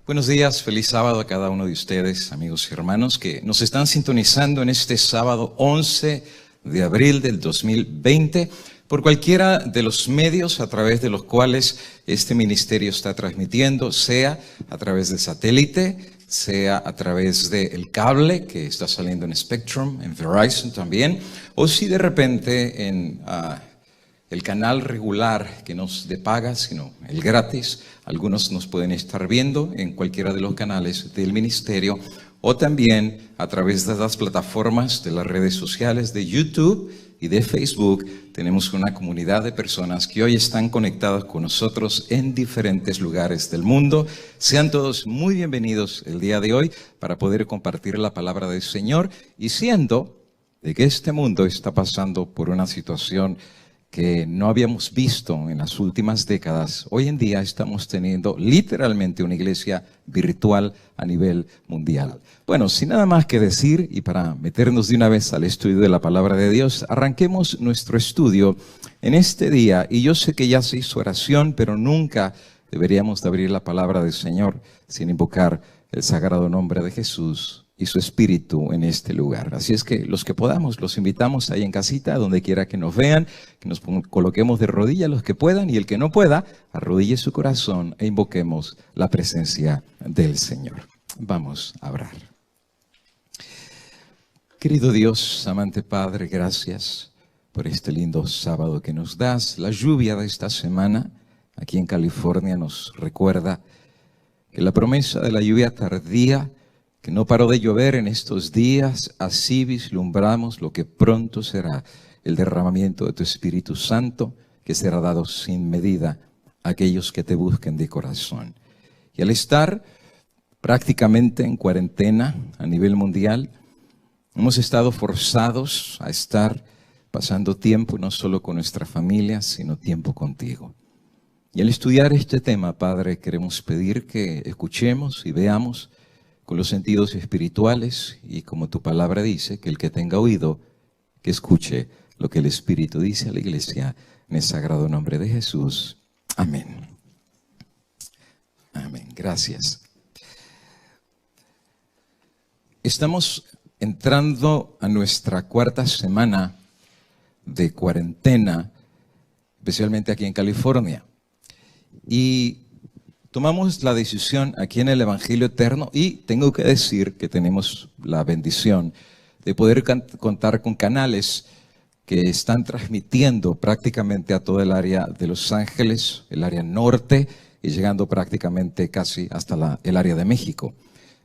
Buenos días, feliz sábado a cada uno de ustedes, amigos y hermanos, que nos están sintonizando en este sábado 11 de abril del 2020 por cualquiera de los medios a través de los cuales este ministerio está transmitiendo, sea a través del satélite, sea a través del cable que está saliendo en Spectrum, en Verizon también, o si de repente en el canal regular que no es de paga, sino el gratis. Algunos nos pueden estar viendo en cualquiera de los canales del ministerio o también a través de las plataformas de las redes sociales de YouTube y de Facebook. Tenemos una comunidad de personas que hoy están conectadas con nosotros en diferentes lugares del mundo. Sean todos muy bienvenidos el día de hoy para poder compartir la palabra del Señor, y siendo de que este mundo está pasando por una situación que no habíamos visto en las últimas décadas. Hoy en día estamos teniendo literalmente una iglesia virtual a nivel mundial. Bueno, sin nada más que decir, y para meternos de una vez al estudio de la palabra de Dios, arranquemos nuestro estudio en este día. Y yo sé que ya se hizo oración, pero nunca deberíamos de abrir la palabra del Señor sin invocar el sagrado nombre de Jesús y su Espíritu en este lugar. Así es que los que podamos, los invitamos ahí en casita, donde quiera que nos vean, que nos coloquemos de rodillas los que puedan, y el que no pueda, arrodille su corazón e invoquemos la presencia del Señor. Vamos a orar. Querido Dios, amante Padre, gracias por este lindo sábado que nos das. La lluvia de esta semana aquí en California nos recuerda que la promesa de la lluvia tardía, que no paró de llover en estos días, así vislumbramos lo que pronto será el derramamiento de tu Espíritu Santo, que será dado sin medida a aquellos que te busquen de corazón. Y al estar prácticamente en cuarentena a nivel mundial, hemos estado forzados a estar pasando tiempo no solo con nuestra familia, sino tiempo contigo. Y al estudiar este tema, Padre, queremos pedir que escuchemos y veamos con los sentidos espirituales, y como tu palabra dice, que el que tenga oído, que escuche lo que el Espíritu dice a la iglesia, en el sagrado nombre de Jesús. Amén. Amén. Gracias. Estamos entrando a nuestra cuarta semana de cuarentena, especialmente aquí en California. Y tomamos la decisión aquí en el Evangelio Eterno, y tengo que decir que tenemos la bendición de poder contar con canales que están transmitiendo prácticamente a todo el área de Los Ángeles, el área norte, y llegando prácticamente casi hasta el área de México.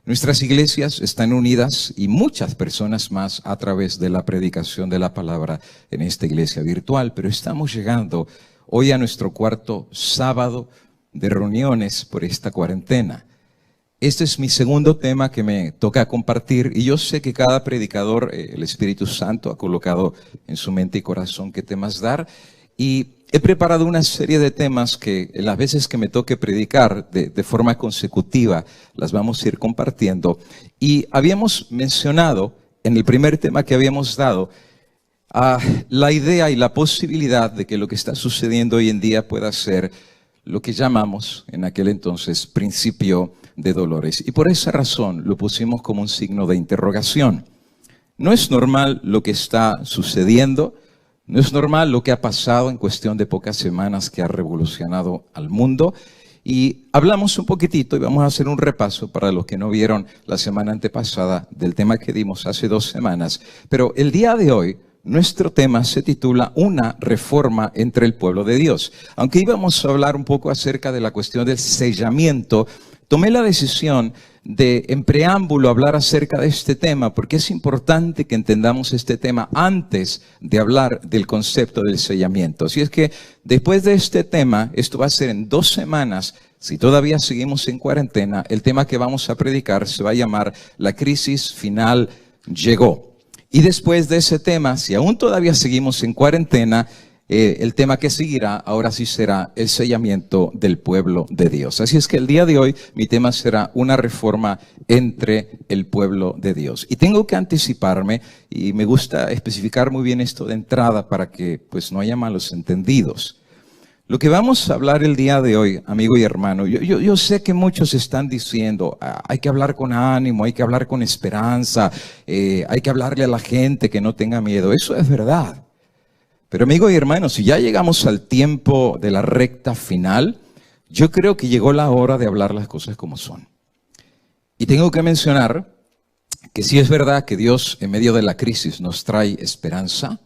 Nuestras iglesias están unidas, y muchas personas más a través de la predicación de la palabra en esta iglesia virtual, pero estamos llegando hoy a nuestro cuarto sábado de reuniones por esta cuarentena. Este es mi segundo tema que me toca compartir, y yo sé que cada predicador, el Espíritu Santo ha colocado en su mente y corazón qué temas dar, y he preparado una serie de temas que las veces que me toque predicar de forma consecutiva las vamos a ir compartiendo. Y habíamos mencionado en el primer tema que habíamos dado la idea y la posibilidad de que lo que está sucediendo hoy en día pueda ser lo que llamamos en aquel entonces principio de dolores. Y por esa razón lo pusimos como un signo de interrogación. No es normal lo que está sucediendo, no es normal lo que ha pasado en cuestión de pocas semanas que ha revolucionado al mundo. Y hablamos un poquitito y vamos a hacer un repaso para los que no vieron la semana antepasada del tema que dimos hace 2 semanas. Pero el día de hoy, nuestro tema se titula Una reforma entre el pueblo de Dios. Aunque íbamos a hablar un poco acerca de la cuestión del sellamiento, tomé la decisión de, en preámbulo, hablar acerca de este tema, porque es importante que entendamos este tema antes de hablar del concepto del sellamiento. Así es que después de este tema, esto va a ser en 2 semanas, si todavía seguimos en cuarentena, el tema que vamos a predicar se va a llamar La crisis final llegó. Y después de ese tema, si aún todavía seguimos en cuarentena, el tema que seguirá ahora sí será el sellamiento del pueblo de Dios. Así es que el día de hoy mi tema será una reforma entre el pueblo de Dios. Y tengo que anticiparme, y me gusta especificar muy bien esto de entrada para que pues no haya malos entendidos. Lo que vamos a hablar el día de hoy, amigo y hermano, yo sé que muchos están diciendo, hay que hablar con ánimo, hay que hablar con esperanza, hay que hablarle a la gente que no tenga miedo. Eso es verdad. Pero amigo y hermano, si ya llegamos al tiempo de la recta final, yo creo que llegó la hora de hablar las cosas como son. Y tengo que mencionar que sí es verdad que Dios en medio de la crisis nos trae esperanza,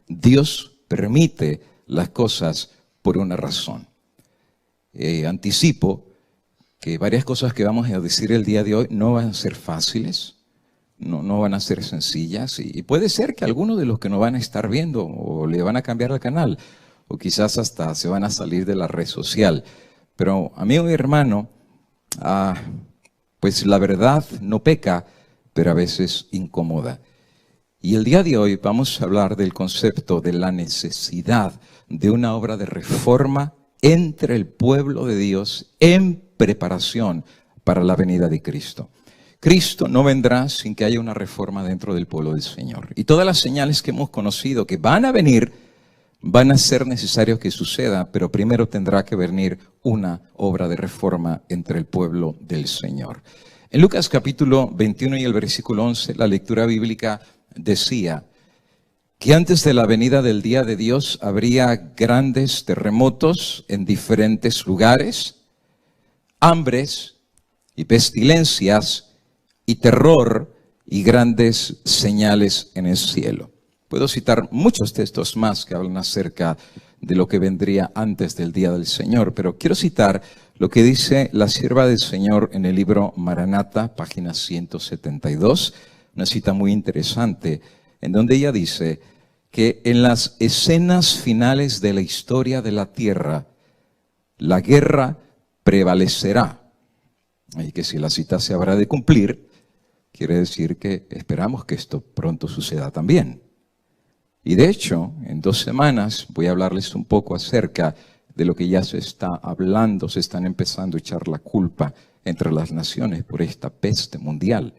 Dios permite las cosas por una razón. Anticipo que varias cosas que vamos a decir el día de hoy no van a ser fáciles, no van a ser sencillas y puede ser que algunos de los que nos van a estar viendo o le van a cambiar el canal o quizás hasta se van a salir de la red social. Pero amigo y hermano, pues la verdad no peca, pero a veces incomoda. Y el día de hoy vamos a hablar del concepto de la necesidad de una obra de reforma entre el pueblo de Dios en preparación para la venida de Cristo. Cristo no vendrá sin que haya una reforma dentro del pueblo del Señor. Y todas las señales que hemos conocido que van a venir, van a ser necesarios que suceda, pero primero tendrá que venir una obra de reforma entre el pueblo del Señor. En Lucas capítulo 21 y el versículo 11, la lectura bíblica decía que antes de la venida del día de Dios habría grandes terremotos en diferentes lugares, hambres y pestilencias y terror y grandes señales en el cielo. Puedo citar muchos textos más que hablan acerca de lo que vendría antes del día del Señor, pero quiero citar lo que dice la sierva del Señor en el libro Maranata, página 172, una cita muy interesante, en donde ella dice que en las escenas finales de la historia de la tierra, la guerra prevalecerá. Y que si la cita se habrá de cumplir, quiere decir que esperamos que esto pronto suceda también. Y de hecho, en 2 semanas voy a hablarles un poco acerca de lo que ya se está hablando, se están empezando a echar la culpa entre las naciones por esta peste mundial.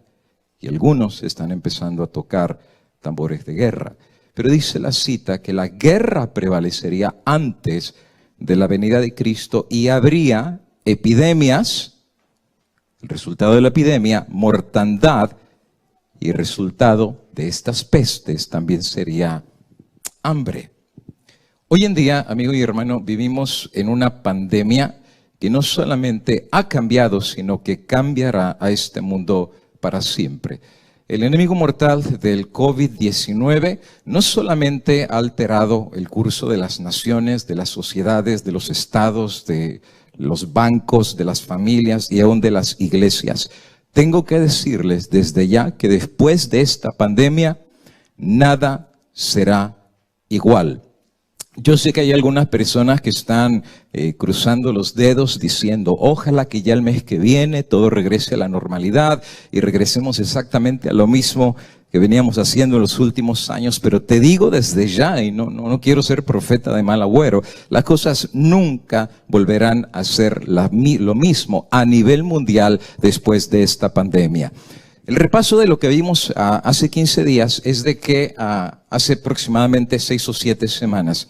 Y algunos están empezando a tocar tambores de guerra. Pero dice la cita que la guerra prevalecería antes de la venida de Cristo y habría epidemias, el resultado de la epidemia, mortandad, y el resultado de estas pestes también sería hambre. Hoy en día, amigo y hermano, vivimos en una pandemia que no solamente ha cambiado, sino que cambiará a este mundo para siempre. El enemigo mortal del COVID-19 no solamente ha alterado el curso de las naciones, de las sociedades, de los estados, de los bancos, de las familias y aún de las iglesias. Tengo que decirles desde ya que después de esta pandemia, nada será igual. Yo sé que hay algunas personas que están cruzando los dedos diciendo, ojalá que ya el mes que viene todo regrese a la normalidad y regresemos exactamente a lo mismo que veníamos haciendo en los últimos años. Pero te digo desde ya, y no quiero ser profeta de mal agüero, las cosas nunca volverán a ser lo mismo a nivel mundial después de esta pandemia. El repaso de lo que vimos hace 15 días es de que hace aproximadamente 6 o 7 semanas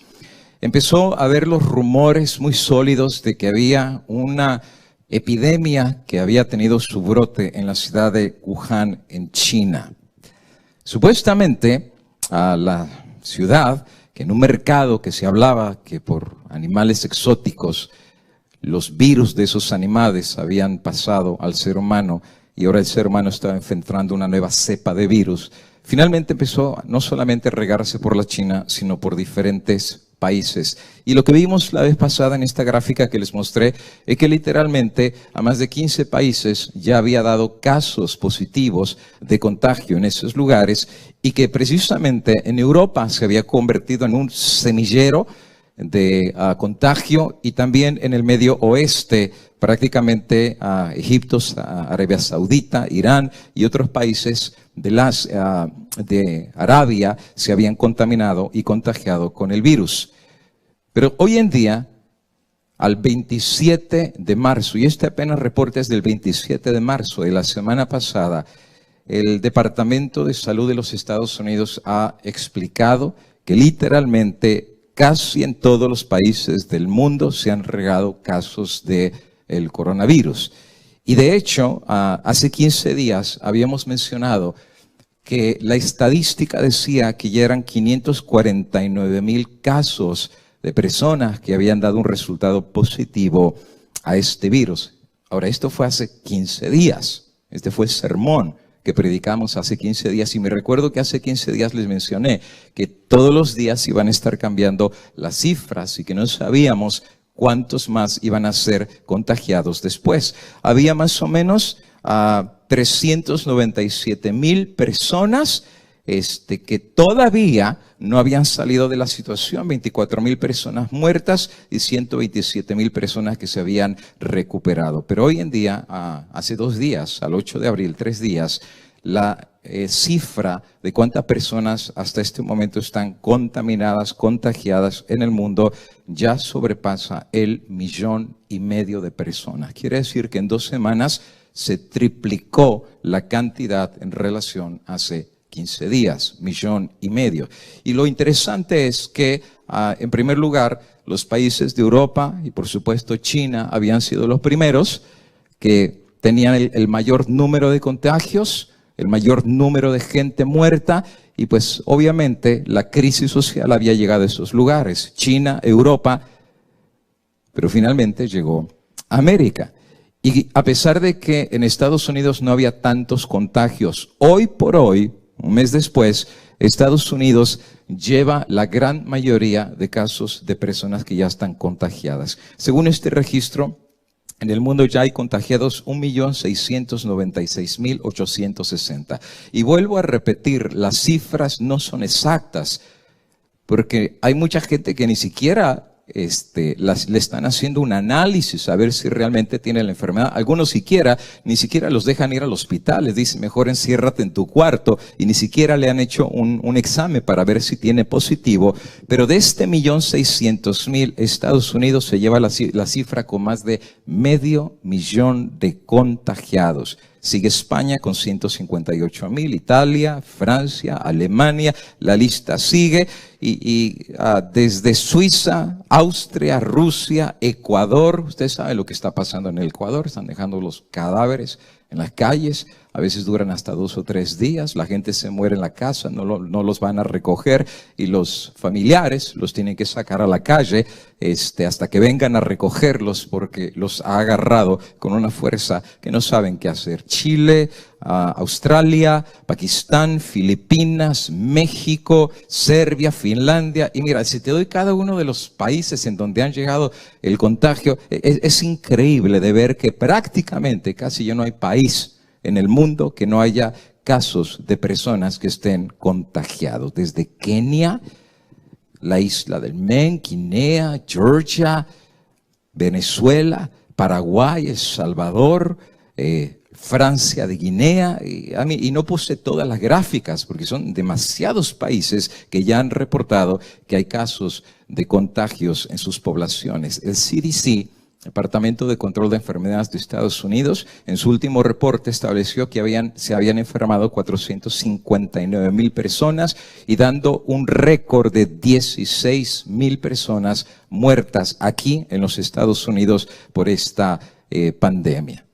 empezó a haber los rumores muy sólidos de que había una epidemia que había tenido su brote en la ciudad de Wuhan, en China. Supuestamente a la ciudad, que en un mercado que se hablaba que por animales exóticos los virus de esos animales habían pasado al ser humano y ahora el ser humano estaba enfrentando una nueva cepa de virus, finalmente empezó no solamente a regarse por la China, sino por diferentes países. Y lo que vimos la vez pasada en esta gráfica que les mostré es que literalmente a más de 15 países ya había dado casos positivos de contagio en esos lugares y que precisamente en Europa se había convertido en un semillero de contagio y también en el Medio Oeste, prácticamente Egipto, Arabia Saudita, Irán y otros países de Arabia se habían contaminado y contagiado con el virus. Pero hoy en día, al 27 de marzo, y este apenas reporte es del 27 de marzo de la semana pasada, el Departamento de Salud de los Estados Unidos ha explicado que literalmente Casi en todos los países del mundo se han regado casos del coronavirus. Y de hecho, hace 15 días habíamos mencionado que la estadística decía que ya eran 549,000 casos de personas que habían dado un resultado positivo a este virus. Ahora, esto fue hace 15 días. Este fue el sermón que predicamos hace 15 días. Y me recuerdo que hace 15 días les mencioné que todos los días iban a estar cambiando las cifras y que no sabíamos cuántos más iban a ser contagiados después. Había más o menos 397,000 personas que todavía no habían salido de la situación, 24,000 personas muertas y 127,000 personas que se habían recuperado. Pero hoy en día, hace 2 días, al 8 de abril, 3 días, la cifra de cuántas personas hasta este momento están contaminadas, contagiadas en el mundo, ya sobrepasa el 1,5 millones de personas. Quiere decir que en 2 semanas se triplicó la cantidad en relación a hace 15 días, 1,5 millones. Y lo interesante es que, en primer lugar, los países de Europa y por supuesto China habían sido los primeros que tenían el mayor número de contagios, el mayor número de gente muerta, y pues obviamente la crisis social había llegado a esos lugares, China, Europa, pero finalmente llegó a América. Y a pesar de que en Estados Unidos no había tantos contagios, hoy por hoy, un mes después, Estados Unidos lleva la gran mayoría de casos de personas que ya están contagiadas. Según este registro, en el mundo ya hay contagiados 1,696,860. Y vuelvo a repetir, las cifras no son exactas, porque hay mucha gente que ni siquiera le están haciendo un análisis a ver si realmente tiene la enfermedad. Algunos ni siquiera los dejan ir al hospital, les dicen mejor enciérrate en tu cuarto, y ni siquiera le han hecho un examen para ver si tiene positivo. Pero de este 1,600,000, Estados Unidos se lleva la cifra con más de 500,000 de contagiados. Sigue España con 158,000, Italia, Francia, Alemania, la lista sigue. Y desde Suiza, Austria, Rusia, Ecuador, usted sabe lo que está pasando en el Ecuador, están dejando los cadáveres en las calles, a veces duran hasta 2 o 3 días, la gente se muere en la casa, no los van a recoger y los familiares los tienen que sacar a la calle hasta que vengan a recogerlos porque los ha agarrado con una fuerza que no saben qué hacer. Chile, Australia, Pakistán, Filipinas, México, Serbia, Finlandia. Y mira, si te doy cada uno de los países en donde han llegado el contagio, es increíble de ver que prácticamente casi ya no hay país en el mundo que no haya casos de personas que estén contagiados. Desde Kenia, la isla del Men, Guinea, Georgia, Venezuela, Paraguay, El Salvador, Francia de Guinea, y no puse todas las gráficas porque son demasiados países que ya han reportado que hay casos de contagios en sus poblaciones. El CDC, Departamento de Control de Enfermedades de Estados Unidos, en su último reporte estableció que se habían enfermado 459,000 personas y dando un récord de 16,000 personas muertas aquí en los Estados Unidos por esta pandemia.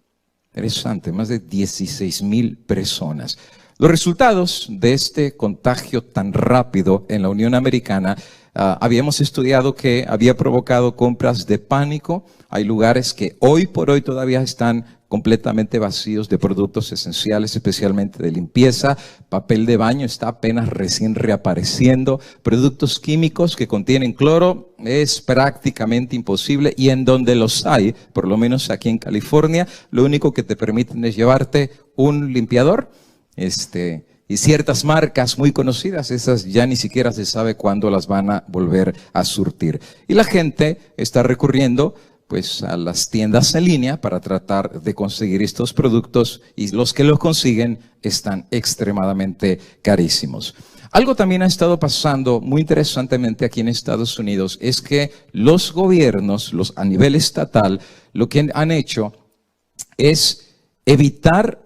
Interesante, más de 16,000 personas. Los resultados de este contagio tan rápido en la Unión Americana, habíamos estudiado que había provocado compras de pánico. Hay lugares que hoy por hoy todavía están completamente vacíos de productos esenciales, especialmente de limpieza. Papel de baño está apenas recién reapareciendo. Productos químicos que contienen cloro es prácticamente imposible, y en donde los hay, por lo menos aquí en California, lo único que te permiten es llevarte un limpiador, y ciertas marcas muy conocidas, esas ya ni siquiera se sabe cuándo las van a volver a surtir. Y la gente está recurriendo pues a las tiendas en línea para tratar de conseguir estos productos, y los que los consiguen están extremadamente carísimos. Algo también ha estado pasando muy interesantemente aquí en Estados Unidos es que los gobiernos, a nivel estatal, lo que han hecho es evitar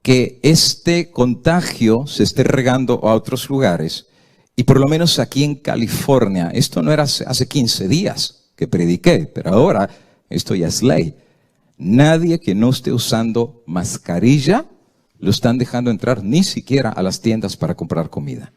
que este contagio se esté regando a otros lugares, Y por lo menos aquí en California, esto no era hace 15 días que prediqué, pero ahora esto ya es ley. Nadie que no esté usando mascarilla lo están dejando entrar ni siquiera a las tiendas para comprar comida.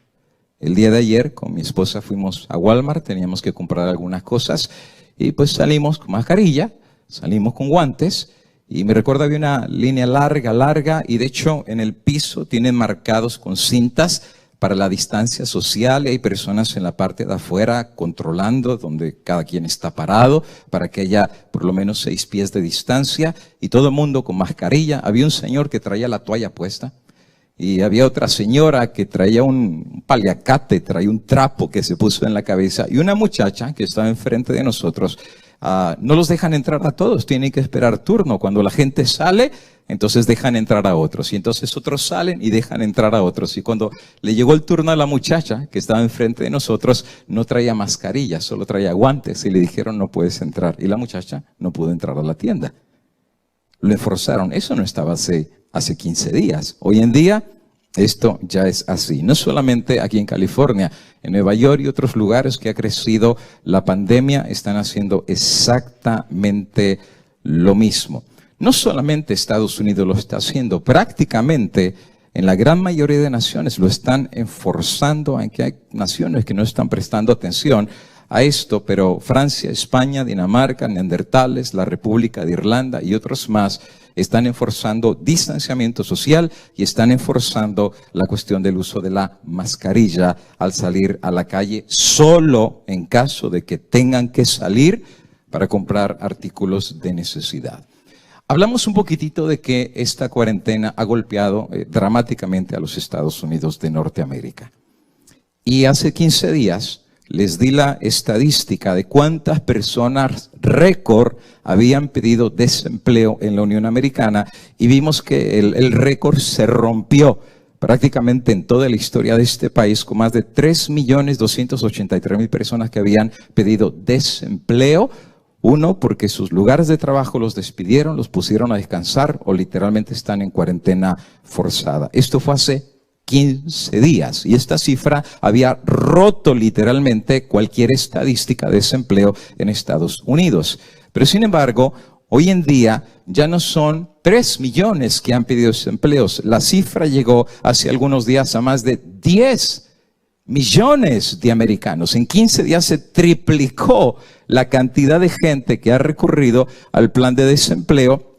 El día de ayer con mi esposa fuimos a Walmart, teníamos que comprar algunas cosas y pues salimos con mascarilla, salimos con guantes y me recuerdo había una línea larga y de hecho en el piso tienen marcados con cintas para la distancia social y hay personas en la parte de afuera controlando donde cada quien está parado para que haya por lo menos 6 pies de distancia y todo el mundo con mascarilla. Había un señor que traía la toalla puesta y había otra señora que traía un paliacate, traía un trapo que se puso en la cabeza y una muchacha que estaba enfrente de nosotros. No los dejan entrar a todos, tienen que esperar turno. Cuando la gente sale, entonces dejan entrar a otros. Y entonces otros salen y dejan entrar a otros. Y cuando le llegó el turno a la muchacha que estaba enfrente de nosotros, no traía mascarilla, solo traía guantes. Y le dijeron, no puedes entrar. Y la muchacha no pudo entrar a la tienda. Lo forzaron. Eso no estaba hace 15 días. Hoy en día, esto ya es así. No solamente aquí en California, en Nueva York y otros lugares que ha crecido la pandemia están haciendo exactamente lo mismo. No solamente Estados Unidos lo está haciendo, prácticamente en la gran mayoría de naciones lo están enforzando, aunque hay naciones que no están prestando atención a esto, pero Francia, España, Dinamarca, Neandertales, la República de Irlanda y otros más están enforzando distanciamiento social y están enforzando la cuestión del uso de la mascarilla al salir a la calle, solo en caso de que tengan que salir para comprar artículos de necesidad. Hablamos un poquitito de que esta cuarentena ha golpeado dramáticamente a los Estados Unidos de Norteamérica. Y hace 15 días les di la estadística de cuántas personas récord habían pedido desempleo en la Unión Americana y vimos que el récord se rompió prácticamente en toda la historia de este país con más de 3.283.000 personas que habían pedido desempleo. Uno, porque sus lugares de trabajo los despidieron, los pusieron a descansar o literalmente están en cuarentena forzada. Esto fue hace 15 días y esta cifra había roto literalmente cualquier estadística de desempleo en Estados Unidos. Pero sin embargo, hoy en día ya no son 3 millones que han pedido desempleos. La cifra llegó hace algunos días a más de 10 millones de americanos. En 15 días se triplicó la cantidad de gente que ha recurrido al plan de desempleo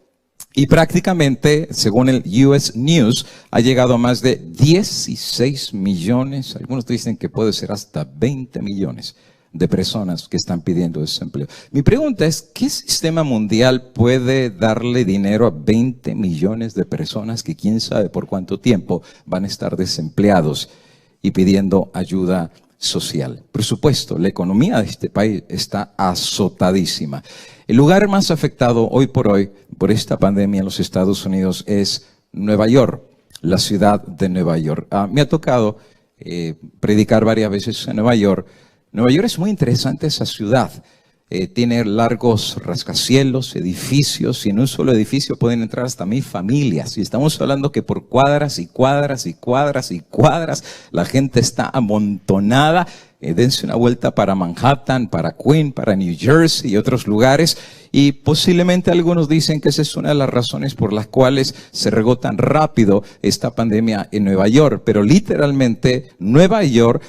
y prácticamente, según el US News, ha llegado a más de 16 millones, algunos dicen que puede ser hasta 20 millones de personas que están pidiendo desempleo. Mi pregunta es, ¿qué sistema mundial puede darle dinero a 20 millones de personas que quién sabe por cuánto tiempo van a estar desempleados y pidiendo ayuda social? Por supuesto, la economía de este país está azotadísima. El lugar más afectado hoy por esta pandemia en los Estados Unidos es Nueva York, la ciudad de Nueva York. Me ha tocado predicar varias veces en Nueva York. Nueva York es muy interesante esa ciudad. Tiene largos rascacielos, edificios, y en un solo edificio pueden entrar hasta 1000 familias. Y estamos hablando que por cuadras y cuadras y cuadras y cuadras la gente está amontonada. Dense una vuelta para Manhattan, para Queens, para New Jersey y otros lugares. Y posiblemente algunos dicen que esa es una de las razones por las cuales se regó tan rápido esta pandemia en Nueva York. Pero literalmente Nueva York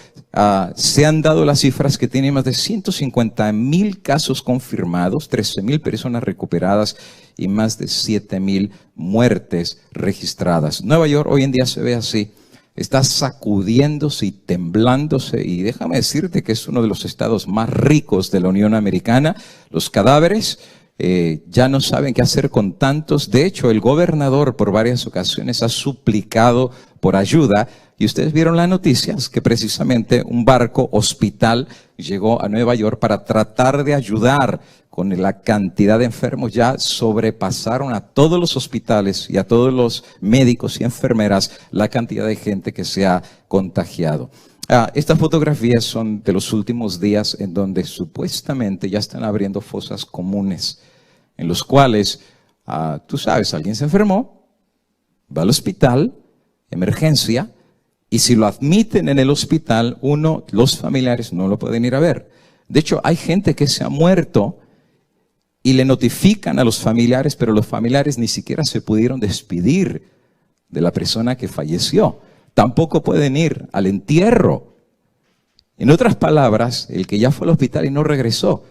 se han dado las cifras que tiene más de 150.000 casos confirmados, 13.000 personas recuperadas y más de 7.000 muertes registradas. Nueva York hoy en día se ve así. Está sacudiéndose y temblándose, y déjame decirte que es uno de los estados más ricos de la Unión Americana. Los cadáveres ya no saben qué hacer con tantos. De hecho, el gobernador por varias ocasiones ha suplicado por ayuda, y ustedes vieron las noticias que precisamente un barco hospital llegó a Nueva York para tratar de ayudar con la cantidad de enfermos. Ya sobrepasaron a todos los hospitales y a todos los médicos y enfermeras la cantidad de gente que se ha contagiado. Estas fotografías son de los últimos días en donde supuestamente ya están abriendo fosas comunes, en los cuales, tú sabes, alguien se enfermó, va al hospital, emergencia, Y si lo admiten en el hospital, los familiares no lo pueden ir a ver. De hecho, hay gente que se ha muerto y le notifican a los familiares, pero los familiares ni siquiera se pudieron despedir de la persona que falleció. Tampoco pueden ir al entierro. En otras palabras, el que ya fue al hospital y no regresó,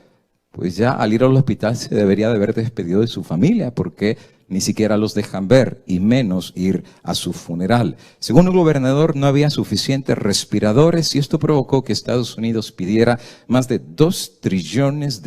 pues ya al ir al hospital se debería de haber despedido de su familia, porque ni siquiera los dejan ver, y menos ir a su funeral. Según el gobernador, no había suficientes respiradores, y esto provocó que Estados Unidos pidiera más de $2 trillones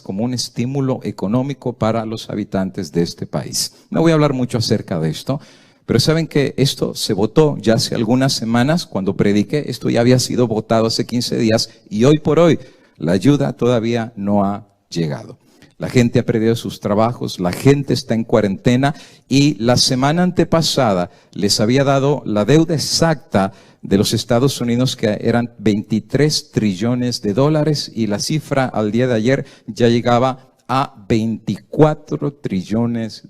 como un estímulo económico para los habitantes de este país. No voy a hablar mucho acerca de esto, pero saben que esto se votó ya hace algunas semanas cuando prediqué. Esto ya había sido votado hace 15 días, y hoy por hoy la ayuda todavía no ha llegado. La gente ha perdido sus trabajos, la gente está en cuarentena, y la semana antepasada les había dado la deuda exacta de los Estados Unidos, que eran $23 trillones, y la cifra al día de ayer ya llegaba a $24 trillones.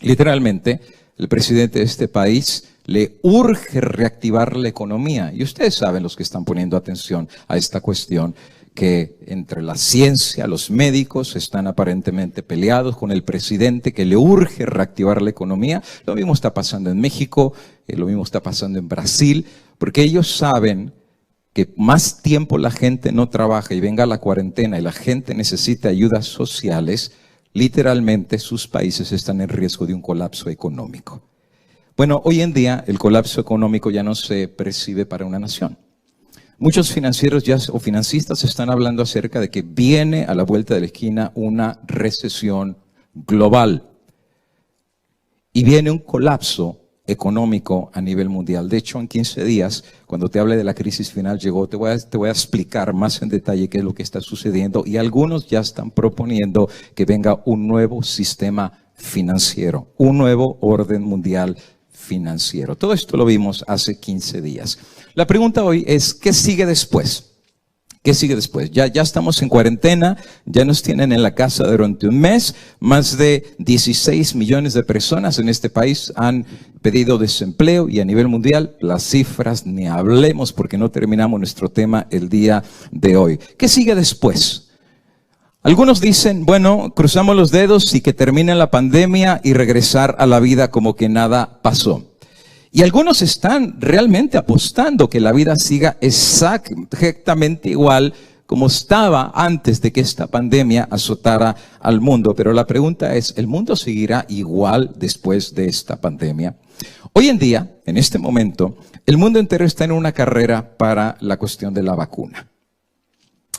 Literalmente, el presidente de este país le urge reactivar la economía. Y ustedes saben, los que están poniendo atención a esta cuestión, que entre la ciencia, los médicos están aparentemente peleados con el presidente, que le urge reactivar la economía. Lo mismo está pasando en México, lo mismo está pasando en Brasil, porque ellos saben que más tiempo la gente no trabaja y venga la cuarentena y la gente necesita ayudas sociales, literalmente sus países están en riesgo de un colapso económico. Bueno, hoy en día el colapso económico ya no se percibe para una nación. Muchos financieros o financistas están hablando acerca de que viene a la vuelta de la esquina una recesión global y viene un colapso económico a nivel mundial. De hecho, en 15 días, cuando te hable de la crisis final llegó, te voy a explicar más en detalle qué es lo que está sucediendo, y algunos ya están proponiendo que venga un nuevo sistema financiero, un nuevo orden mundial financiero. Todo esto lo vimos hace 15 días. La pregunta hoy es, ¿qué sigue después? ¿Qué sigue después? Ya estamos en cuarentena, ya nos tienen en la casa durante un mes. Más de 16 millones de personas en este país han pedido desempleo, y a nivel mundial las cifras ni hablemos, porque no terminamos nuestro tema el día de hoy. ¿Qué sigue después? Algunos dicen, bueno, cruzamos los dedos y que termine la pandemia y regresar a la vida como que nada pasó. Y algunos están realmente apostando que la vida siga exactamente igual como estaba antes de que esta pandemia azotara al mundo. Pero la pregunta es, ¿el mundo seguirá igual después de esta pandemia? Hoy en día, en este momento, el mundo entero está en una carrera para la cuestión de la vacuna.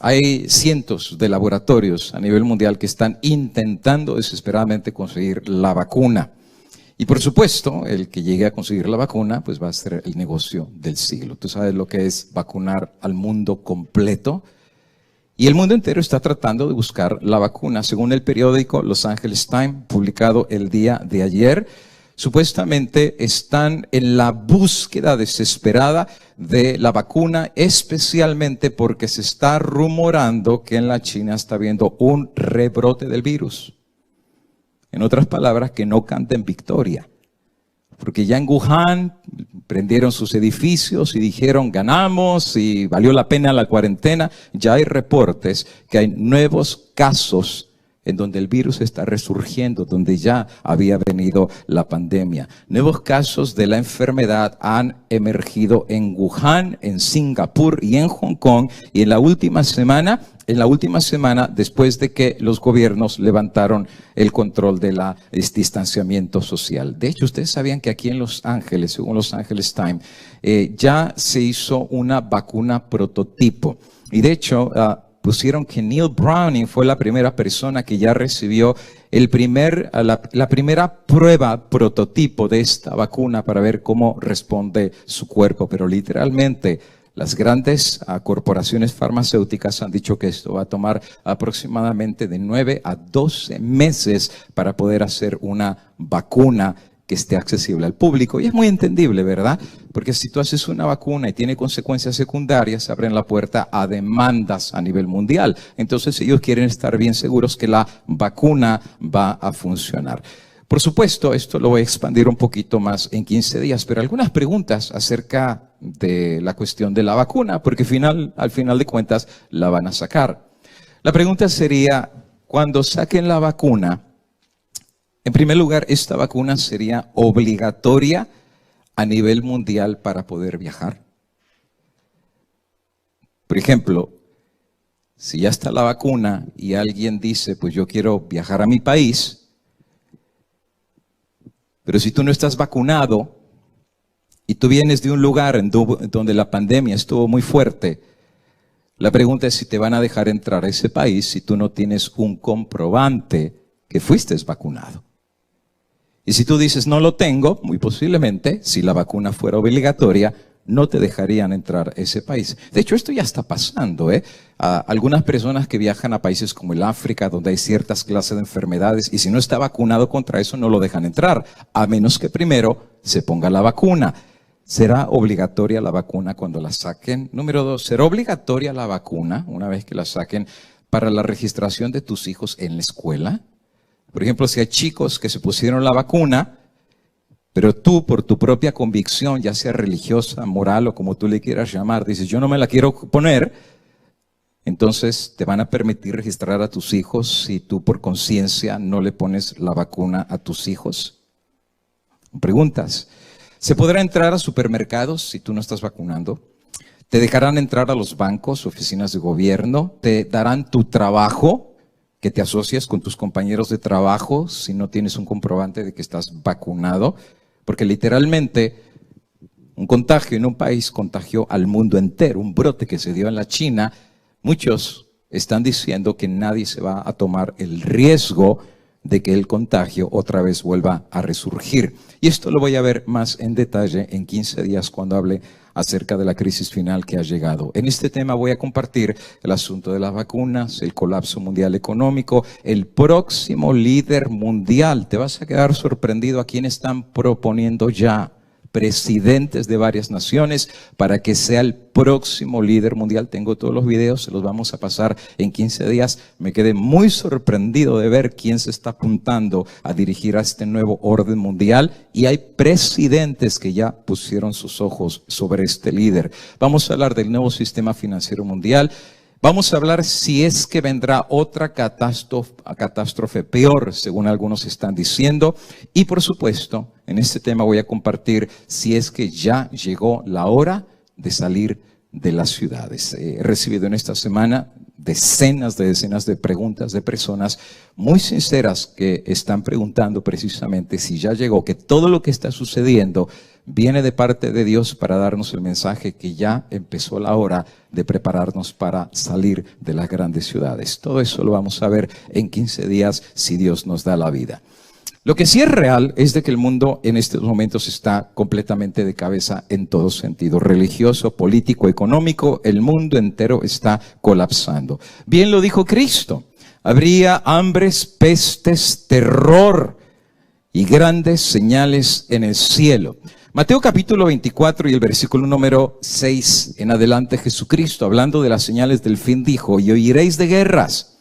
Hay cientos de laboratorios a nivel mundial que están intentando desesperadamente conseguir la vacuna. Y por supuesto, el que llegue a conseguir la vacuna, pues va a ser el negocio del siglo. Tú sabes lo que es vacunar al mundo completo. Y el mundo entero está tratando de buscar la vacuna. Según el periódico Los Angeles Times, publicado el día de ayer, supuestamente están en la búsqueda desesperada de la vacuna, especialmente porque se está rumorando que en la China está habiendo un rebrote del virus. En otras palabras, que no canten victoria. Porque ya en Wuhan prendieron sus edificios y dijeron ganamos y valió la pena la cuarentena. Ya hay reportes que hay nuevos casos en donde el virus está resurgiendo, donde ya había venido la pandemia. Nuevos casos de la enfermedad han emergido en Wuhan, en Singapur y en Hong Kong. Y en la última semana, después de que los gobiernos levantaron el control del distanciamiento social. De hecho, ustedes sabían que aquí en Los Ángeles, según Los Angeles Times, ya se hizo una vacuna prototipo. Y de hecho, pusieron que Neil Browning fue la primera persona que ya recibió la primera prueba prototipo de esta vacuna para ver cómo responde su cuerpo. Pero literalmente las grandes corporaciones farmacéuticas han dicho que esto va a tomar aproximadamente de 9 a 12 meses para poder hacer una vacuna que esté accesible al público. Y es muy entendible, ¿verdad? Porque si tú haces una vacuna y tiene consecuencias secundarias, se abren la puerta a demandas a nivel mundial. Entonces ellos quieren estar bien seguros que la vacuna va a funcionar. Por supuesto, esto lo voy a expandir un poquito más en 15 días, pero algunas preguntas acerca de la cuestión de la vacuna, porque al final de cuentas la van a sacar. La pregunta sería, cuando saquen la vacuna, en primer lugar, esta vacuna sería obligatoria a nivel mundial para poder viajar. Por ejemplo, si ya está la vacuna y alguien dice, pues yo quiero viajar a mi país, pero si tú no estás vacunado y tú vienes de un lugar donde la pandemia estuvo muy fuerte, la pregunta es si te van a dejar entrar a ese país si tú no tienes un comprobante que fuiste vacunado. Y si tú dices no lo tengo, muy posiblemente, si la vacuna fuera obligatoria, no te dejarían entrar a ese país. De hecho, esto ya está pasando, algunas personas que viajan a países como el África, donde hay ciertas clases de enfermedades, y si no está vacunado contra eso, no lo dejan entrar, a menos que primero se ponga la vacuna. ¿Será obligatoria la vacuna cuando la saquen? Número 2, ¿será obligatoria la vacuna una vez que la saquen para la registración de tus hijos en la escuela? Por ejemplo, si hay chicos que se pusieron la vacuna, pero tú, por tu propia convicción, ya sea religiosa, moral o como tú le quieras llamar, dices, yo no me la quiero poner, entonces te van a permitir registrar a tus hijos si tú por conciencia no le pones la vacuna a tus hijos. Preguntas. ¿Se podrá entrar a supermercados si tú no estás vacunando? ¿Te dejarán entrar a los bancos, oficinas de gobierno? ¿Te darán tu trabajo, que te asocias con tus compañeros de trabajo si no tienes un comprobante de que estás vacunado? Porque literalmente un contagio en un país contagió al mundo entero, un brote que se dio en la China. Muchos están diciendo que nadie se va a tomar el riesgo de que el contagio otra vez vuelva a resurgir. Y esto lo voy a ver más en detalle en 15 días cuando hable acerca de la crisis final que ha llegado. En este tema voy a compartir el asunto de las vacunas, el colapso mundial económico, el próximo líder mundial. Te vas a quedar sorprendido a quién están proponiendo ya presidentes de varias naciones para que sea el próximo líder mundial. Tengo todos los videos, se los vamos a pasar en 15 días. Me quedé muy sorprendido de ver quién se está apuntando a dirigir a este nuevo orden mundial, y hay presidentes que ya pusieron sus ojos sobre este líder. Vamos a hablar del nuevo sistema financiero mundial. Vamos a hablar si es que vendrá otra catástrofe peor, según algunos están diciendo. Y por supuesto, en este tema voy a compartir si es que ya llegó la hora de salir de las ciudades. He recibido en esta semana decenas de preguntas de personas muy sinceras que están preguntando precisamente si ya llegó, que todo lo que está sucediendo viene de parte de Dios para darnos el mensaje que ya empezó la hora de prepararnos para salir de las grandes ciudades. Todo eso lo vamos a ver en 15 días si Dios nos da la vida. Lo que sí es real es de que el mundo en estos momentos está completamente de cabeza en todo sentido, religioso, político, económico. El mundo entero está colapsando. Bien lo dijo Cristo, habría hambres, pestes, terror y grandes señales en el cielo. Mateo capítulo 24 y el versículo número 6 en adelante, Jesucristo, hablando de las señales del fin, dijo: y oiréis de guerras,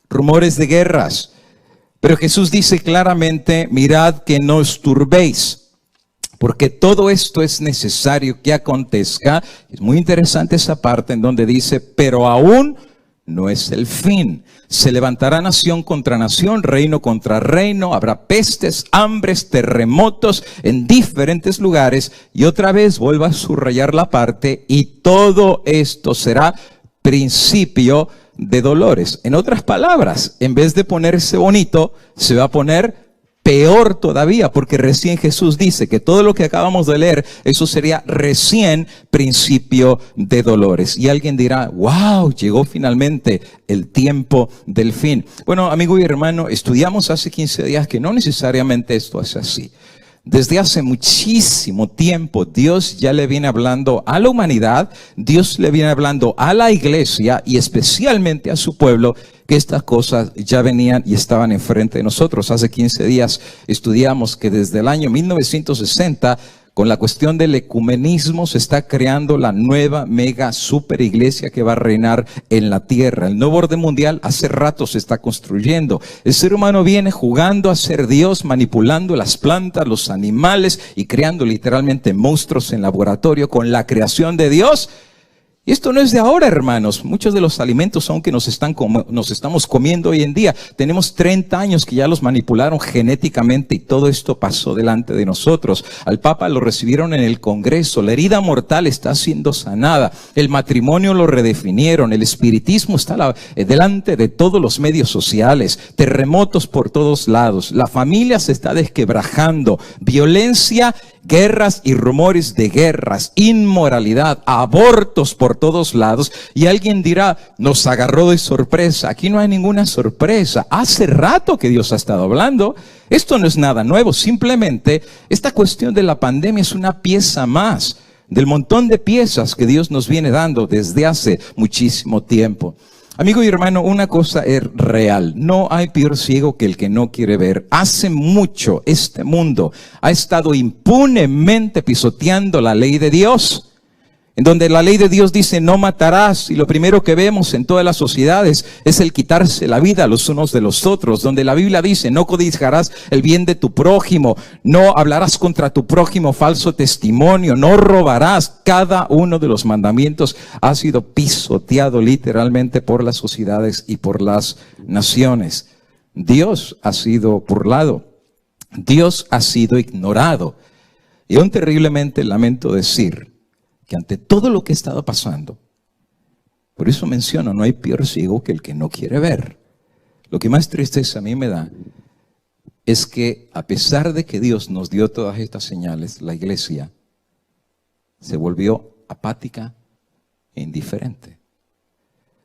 rumores de guerras. Pero Jesús dice claramente: mirad que no os turbéis, porque todo esto es necesario que acontezca. Es muy interesante esa parte en donde dice: pero aún no es el fin. Se levantará nación contra nación, reino contra reino, habrá pestes, hambres, terremotos en diferentes lugares. Y otra vez vuelvo a subrayar la parte: y todo esto será principio de dolores. En otras palabras, en vez de ponerse bonito, se va a poner peor todavía, porque recién Jesús dice que todo lo que acabamos de leer, eso sería recién principio de dolores. Y alguien dirá: wow, llegó finalmente el tiempo del fin. Bueno, amigo y hermano, estudiamos hace 15 días que no necesariamente esto es así. Desde hace muchísimo tiempo Dios ya le viene hablando a la humanidad, Dios le viene hablando a la iglesia y especialmente a su pueblo, que estas cosas ya venían y estaban enfrente de nosotros. Hace 15 días estudiamos que desde el año 1960 Con la cuestión del ecumenismo se está creando la nueva mega super iglesia que va a reinar en la tierra. El nuevo orden mundial hace rato se está construyendo. El ser humano viene jugando a ser Dios, manipulando las plantas, los animales y creando literalmente monstruos en laboratorio con la creación de Dios. Y esto no es de ahora, hermanos. Muchos de los alimentos, aunque nos estamos comiendo hoy en día, tenemos 30 años que ya los manipularon genéticamente y todo esto pasó delante de nosotros. Al Papa lo recibieron en el Congreso. La herida mortal está siendo sanada. El matrimonio lo redefinieron. El espiritismo está delante de todos los medios sociales. Terremotos por todos lados. La familia se está desquebrajando. Violencia, guerras y rumores de guerras, inmoralidad, abortos por todos lados. Y alguien dirá, nos agarró de sorpresa. Aquí no hay ninguna sorpresa. Hace rato que Dios ha estado hablando. Esto no es nada nuevo. Simplemente esta cuestión de la pandemia es una pieza más del montón de piezas que Dios nos viene dando desde hace muchísimo tiempo. Amigo y hermano, una cosa es real. No hay peor ciego que el que no quiere ver. Hace mucho este mundo ha estado impunemente pisoteando la ley de Dios, en donde la ley de Dios dice no matarás, y lo primero que vemos en todas las sociedades es el quitarse la vida los unos de los otros, donde la Biblia dice no codiciarás el bien de tu prójimo, no hablarás contra tu prójimo falso testimonio, no robarás. Cada uno de los mandamientos ha sido pisoteado literalmente por las sociedades y por las naciones. Dios ha sido burlado, Dios ha sido ignorado, y aún terriblemente lamento decir que ante todo lo que ha estado pasando, por eso menciono, no hay peor ciego que el que no quiere ver. Lo que más tristeza a mí me da es que a pesar de que Dios nos dio todas estas señales, la iglesia se volvió apática e indiferente.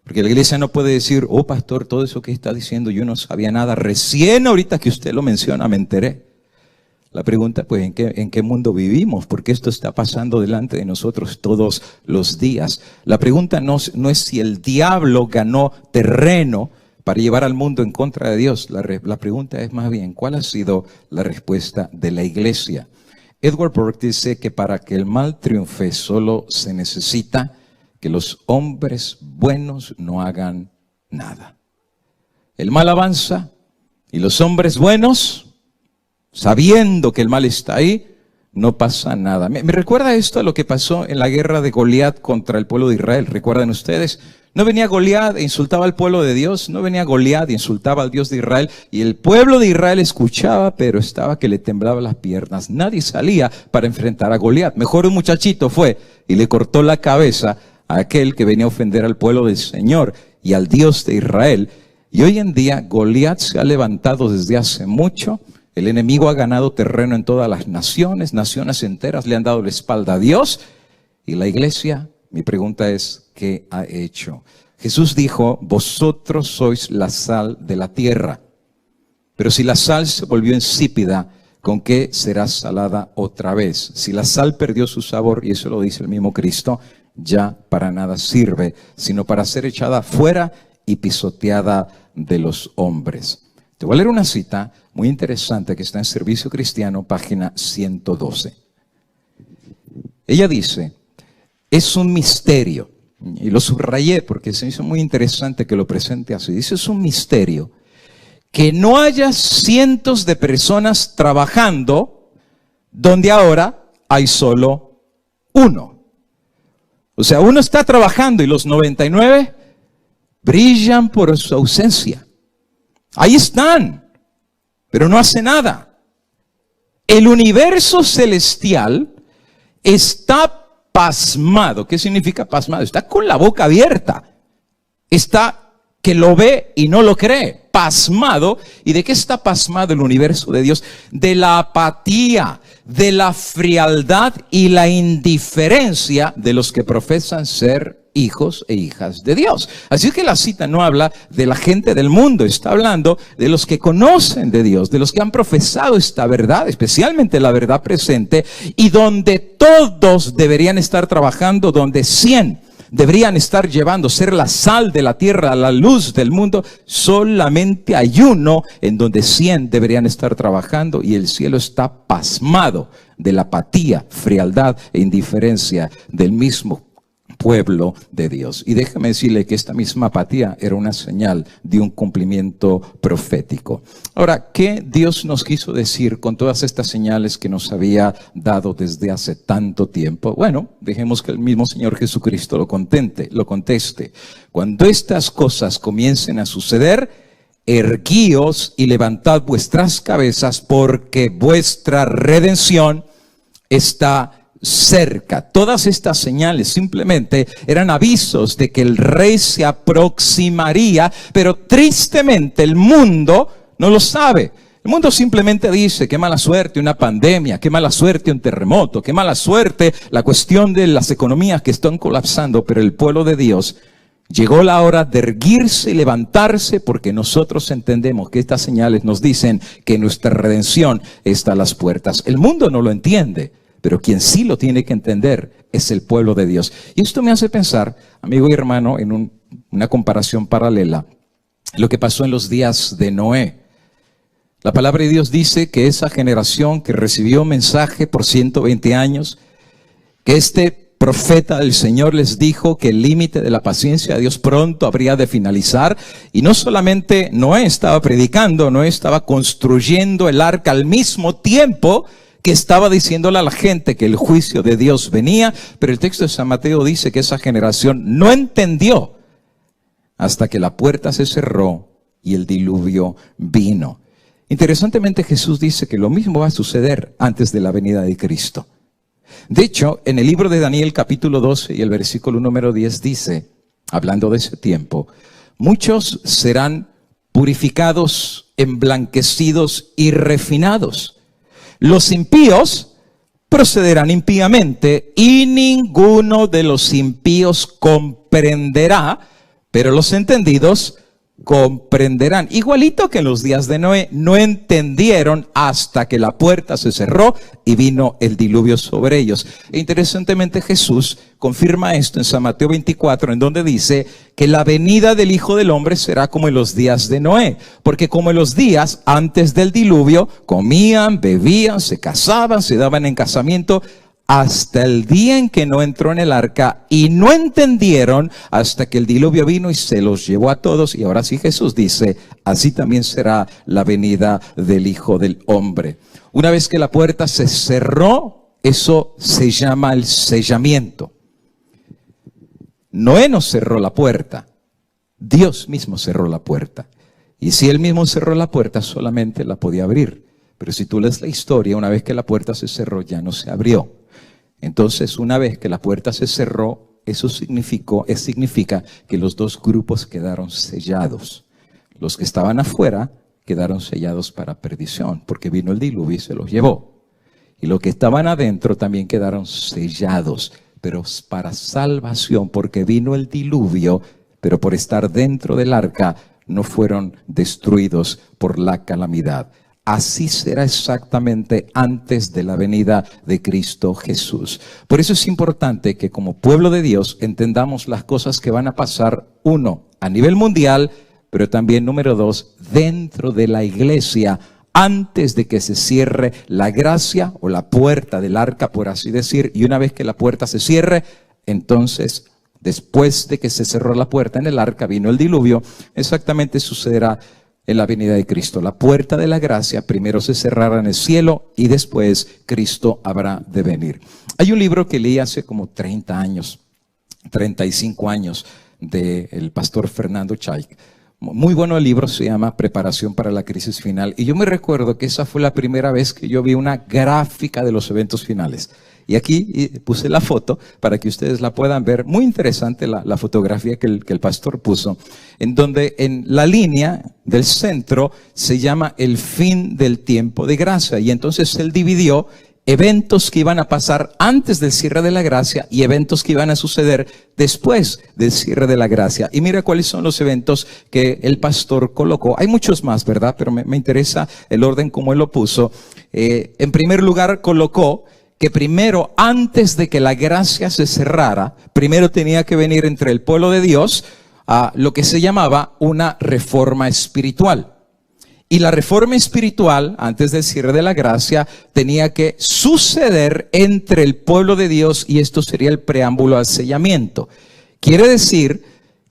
Porque la iglesia no puede decir, oh pastor, todo eso que está diciendo yo no sabía nada, recién ahorita que usted lo menciona me enteré. La pregunta, pues, ¿en qué mundo vivimos? Porque esto está pasando delante de nosotros todos los días. La pregunta no es si el diablo ganó terreno para llevar al mundo en contra de Dios. La pregunta es más bien, ¿cuál ha sido la respuesta de la iglesia? Edward Burke dice que para que el mal triunfe solo se necesita que los hombres buenos no hagan nada. El mal avanza y los hombres buenos, sabiendo que el mal está ahí, no pasa nada. Me recuerda esto a lo que pasó en la guerra de Goliat contra el pueblo de Israel. ¿Recuerdan ustedes? No venía Goliat e insultaba al pueblo de Dios, no venía Goliat e insultaba al Dios de Israel, y el pueblo de Israel escuchaba, pero estaba que le temblaban las piernas. Nadie salía para enfrentar a Goliat. Mejor un muchachito fue y le cortó la cabeza a aquel que venía a ofender al pueblo del Señor y al Dios de Israel. Y hoy en día Goliat se ha levantado desde hace mucho. El enemigo ha ganado terreno en todas las naciones, naciones enteras le han dado la espalda a Dios. Y la iglesia, mi pregunta es, ¿qué ha hecho? Jesús dijo, vosotros sois la sal de la tierra. Pero si la sal se volvió insípida, ¿con qué será salada otra vez? Si la sal perdió su sabor, y eso lo dice el mismo Cristo, ya para nada sirve, sino para ser echada fuera y pisoteada de los hombres. Te voy a leer una cita muy interesante que está en Servicio Cristiano, página 112. Ella dice, es un misterio, y lo subrayé porque se me hizo muy interesante que lo presente así. Dice, es un misterio que no haya cientos de personas trabajando donde ahora hay solo uno. O sea, uno está trabajando y los 99 brillan por su ausencia. Ahí están, pero no hace nada. El universo celestial está pasmado. ¿Qué significa pasmado? Está con la boca abierta. Está que lo ve y no lo cree. Pasmado. ¿Y de qué está pasmado el universo de Dios? De la apatía, de la frialdad y la indiferencia de los que profesan ser hijos e hijas de Dios. Así que la cita no habla de la gente del mundo, está hablando de los que conocen de Dios, de los que han profesado esta verdad, especialmente la verdad presente, y donde todos deberían estar trabajando, donde 100, deberían estar llevando, ser la sal de la tierra, la luz del mundo. Solamente hay uno en donde 100 deberían estar trabajando y el cielo está pasmado de la apatía, frialdad e indiferencia del mismo pueblo de Dios. Y déjame decirle que esta misma apatía era una señal de un cumplimiento profético. Ahora, ¿qué Dios nos quiso decir con todas estas señales que nos había dado desde hace tanto tiempo? Bueno, dejemos que el mismo Señor Jesucristo lo conteste. Cuando estas cosas comiencen a suceder, erguíos y levantad vuestras cabezas, porque vuestra redención está cerca. Todas estas señales simplemente eran avisos de que el rey se aproximaría, pero tristemente el mundo no lo sabe. El mundo simplemente dice: qué mala suerte una pandemia, qué mala suerte un terremoto, qué mala suerte la cuestión de las economías que están colapsando. Pero el pueblo de Dios, llegó la hora de erguirse y levantarse, porque nosotros entendemos que estas señales nos dicen que nuestra redención está a las puertas. El mundo no lo entiende, pero quien sí lo tiene que entender es el pueblo de Dios. Y esto me hace pensar, amigo y hermano, en una comparación paralela, lo que pasó en los días de Noé. La palabra de Dios dice que esa generación que recibió mensaje por 120 años, que este profeta del Señor les dijo que el límite de la paciencia de Dios pronto habría de finalizar. Y no solamente Noé estaba predicando, Noé estaba construyendo el arca al mismo tiempo que estaba diciéndole a la gente que el juicio de Dios venía. Pero el texto de San Mateo dice que esa generación no entendió hasta que la puerta se cerró y el diluvio vino. Interesantemente, Jesús dice que lo mismo va a suceder antes de la venida de Cristo. De hecho, en el libro de Daniel capítulo 12 y el versículo número 10 dice, hablando de ese tiempo: muchos serán purificados, emblanquecidos y refinados. Los impíos procederán impíamente y ninguno de los impíos comprenderá, pero los entendidos comprenderán. Igualito que en los días de Noé, no entendieron hasta que la puerta se cerró y vino el diluvio sobre ellos. E interesantemente, Jesús confirma esto en San Mateo 24, en donde dice que la venida del Hijo del Hombre será como en los días de Noé. Porque como en los días antes del diluvio, comían, bebían, se casaban, se daban en casamiento, hasta el día en que no entró en el arca, y no entendieron hasta que el diluvio vino y se los llevó a todos. Y ahora sí Jesús dice: así también será la venida del Hijo del Hombre. Una vez que la puerta se cerró, eso se llama el sellamiento. Noé no cerró la puerta, Dios mismo cerró la puerta. Y si Él mismo cerró la puerta, solamente la podía abrir. Pero si tú lees la historia, una vez que la puerta se cerró, ya no se abrió. Entonces, una vez que la puerta se cerró, eso significa que los dos grupos quedaron sellados. Los que estaban afuera quedaron sellados para perdición, porque vino el diluvio y se los llevó. Y los que estaban adentro también quedaron sellados, pero para salvación, porque vino el diluvio, pero por estar dentro del arca no fueron destruidos por la calamidad. Así será exactamente antes de la venida de Cristo Jesús. Por eso es importante que como pueblo de Dios entendamos las cosas que van a pasar, uno, a nivel mundial, pero también, número dos, dentro de la iglesia, antes de que se cierre la gracia o la puerta del arca, por así decir. Y una vez que la puerta se cierre, entonces, después de que se cerró la puerta en el arca, vino el diluvio. Exactamente sucederá en la venida de Cristo. La puerta de la gracia primero se cerrará en el cielo y después Cristo habrá de venir. Hay un libro que leí hace como 30 años, 35 años, del pastor Fernando Chaik. Muy bueno el libro, se llama Preparación para la crisis final. Y yo me recuerdo que esa fue la primera vez que yo vi una gráfica de los eventos finales. Y aquí puse la foto para que ustedes la puedan ver. Muy interesante la fotografía que el pastor puso, en donde en la línea del centro se llama el fin del tiempo de gracia. Y entonces él dividió eventos que iban a pasar antes del cierre de la gracia y eventos que iban a suceder después del cierre de la gracia. Y mira cuáles son los eventos que el pastor colocó. Hay muchos más, ¿verdad? Pero me interesa el orden como él lo puso. En primer lugar colocó que primero, antes de que la gracia se cerrara, primero tenía que venir entre el pueblo de Dios a lo que se llamaba una reforma espiritual. Y la reforma espiritual, antes del cierre de la gracia, tenía que suceder entre el pueblo de Dios, y esto sería el preámbulo al sellamiento. Quiere decir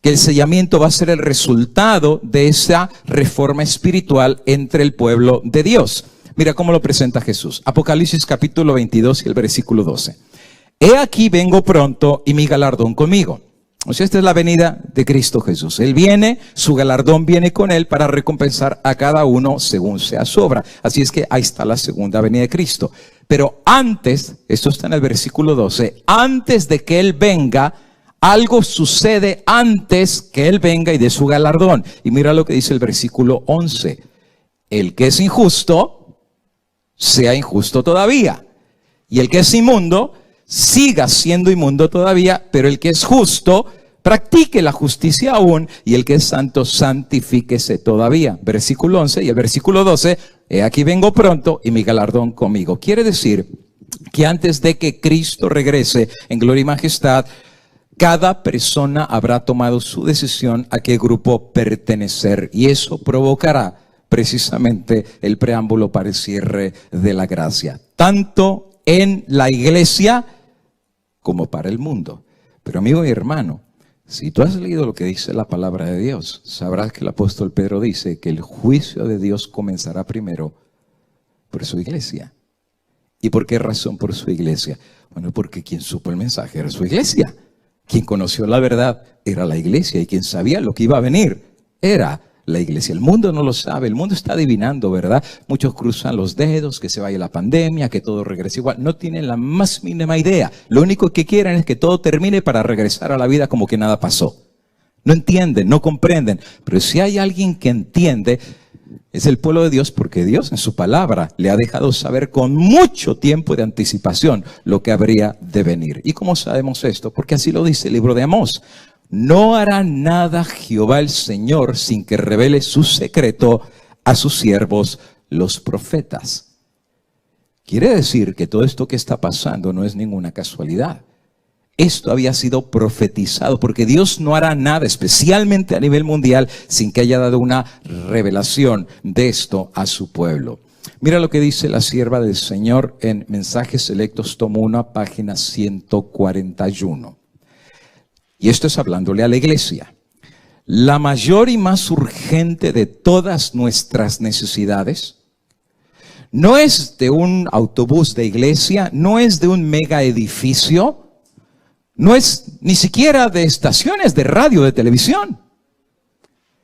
que el sellamiento va a ser el resultado de esa reforma espiritual entre el pueblo de Dios. Mira cómo lo presenta Jesús. Apocalipsis capítulo 22 y el versículo 12. He aquí vengo pronto y mi galardón conmigo. O sea, esta es la venida de Cristo Jesús. Él viene, su galardón viene con él para recompensar a cada uno según sea su obra. Así es que ahí está la segunda venida de Cristo. Pero antes, esto está en el versículo 12, antes de que él venga, algo sucede antes que él venga y de su galardón. Y mira lo que dice el versículo 11. El que es injusto, sea injusto todavía. Y el que es inmundo, siga siendo inmundo todavía, pero el que es justo, practique la justicia aún, y el que es santo, santifíquese todavía. Versículo 11 y el versículo 12, he aquí vengo pronto y mi galardón conmigo. Quiere decir que antes de que Cristo regrese en gloria y majestad, cada persona habrá tomado su decisión a qué grupo pertenecer, y eso provocará precisamente el preámbulo para el cierre de la gracia, tanto en la iglesia como para el mundo. Pero amigo y hermano, si tú has leído lo que dice la palabra de Dios, sabrás que el apóstol Pedro dice que el juicio de Dios comenzará primero por su iglesia. ¿Y por qué razón por su iglesia? Bueno, porque quien supo el mensaje era su iglesia. Quien conoció la verdad era la iglesia, y quien sabía lo que iba a venir era la iglesia. El mundo no lo sabe, el mundo está adivinando, ¿verdad? Muchos cruzan los dedos, que se vaya la pandemia, que todo regrese igual. No tienen la más mínima idea. Lo único que quieren es que todo termine para regresar a la vida como que nada pasó. No entienden, no comprenden. Pero si hay alguien que entiende, es el pueblo de Dios, porque Dios en su palabra le ha dejado saber con mucho tiempo de anticipación lo que habría de venir. ¿Y cómo sabemos esto? Porque así lo dice el libro de Amós. No hará nada Jehová el Señor sin que revele su secreto a sus siervos los profetas. Quiere decir que todo esto que está pasando no es ninguna casualidad. Esto había sido profetizado, porque Dios no hará nada, especialmente a nivel mundial, sin que haya dado una revelación de esto a su pueblo. Mira lo que dice la sierva del Señor en Mensajes Selectos, tomo 1, página 141. Y esto es hablándole a la iglesia. La mayor y más urgente de todas nuestras necesidades no es de un autobús de iglesia, no es de un mega edificio, no es ni siquiera de estaciones de radio, de televisión.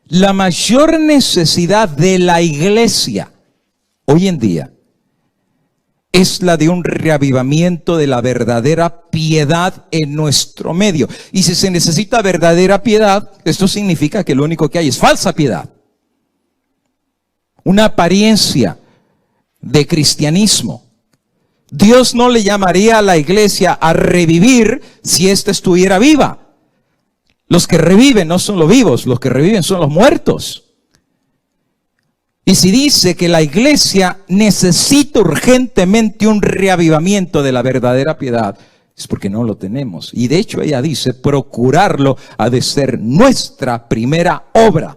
La mayor necesidad de la iglesia hoy en día es la de un reavivamiento de la verdadera piedad en nuestro medio. Y si se necesita verdadera piedad, esto significa que lo único que hay es falsa piedad. Una apariencia de cristianismo. Dios no le llamaría a la iglesia a revivir si ésta estuviera viva. Los que reviven no son los vivos, los que reviven son los muertos. Y si dice que la iglesia necesita urgentemente un reavivamiento de la verdadera piedad, es porque no lo tenemos. Y de hecho ella dice, procurarlo ha de ser nuestra primera obra.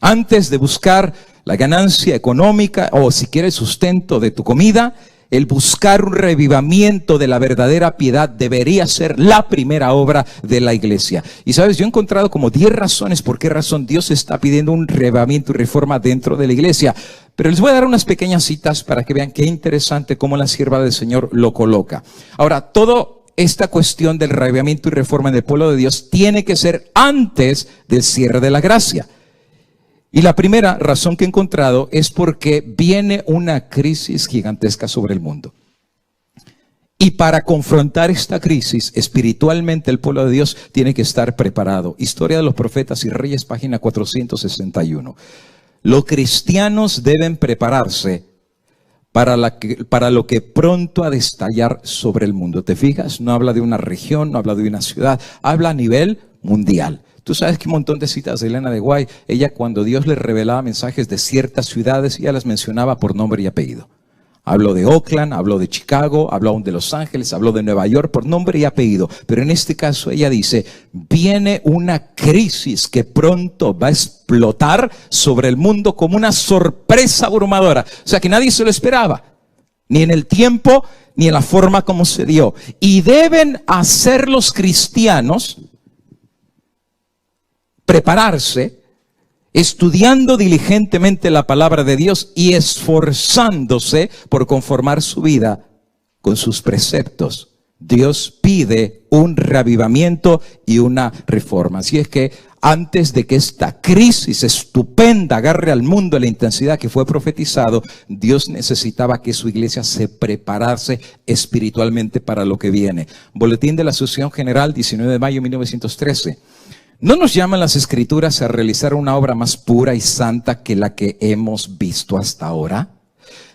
Antes de buscar la ganancia económica o si quieres sustento de tu comida, el buscar un revivamiento de la verdadera piedad debería ser la primera obra de la iglesia. Y sabes, yo he encontrado como 10 razones por qué razón Dios está pidiendo un revivamiento y reforma dentro de la iglesia. Pero les voy a dar unas pequeñas citas para que vean qué interesante cómo la sierva del Señor lo coloca. Ahora, toda esta cuestión del revivamiento y reforma en el pueblo de Dios tiene que ser antes del cierre de la gracia. Y la primera razón que he encontrado es porque viene una crisis gigantesca sobre el mundo. Y para confrontar esta crisis, espiritualmente el pueblo de Dios tiene que estar preparado. Historia de los Profetas y Reyes, página 461. Los cristianos deben prepararse para lo que pronto ha de estallar sobre el mundo. ¿Te fijas? No habla de una región, no habla de una ciudad, habla a nivel mundial. Tú sabes que un montón de citas de Elena de White, ella cuando Dios le revelaba mensajes de ciertas ciudades, ella las mencionaba por nombre y apellido. Habló de Oakland, habló de Chicago, habló aún de Los Ángeles, habló de Nueva York por nombre y apellido. Pero en este caso ella dice, viene una crisis que pronto va a explotar sobre el mundo como una sorpresa abrumadora. O sea que nadie se lo esperaba, ni en el tiempo, ni en la forma como se dio. Y deben hacer los cristianos prepararse, estudiando diligentemente la palabra de Dios y esforzándose por conformar su vida con sus preceptos. Dios pide un reavivamiento y una reforma. Así es que antes de que esta crisis estupenda agarre al mundo en la intensidad que fue profetizado, Dios necesitaba que su iglesia se preparase espiritualmente para lo que viene. Boletín de la Asociación General, 19 de mayo de 1913. ¿No nos llaman las Escrituras a realizar una obra más pura y santa que la que hemos visto hasta ahora?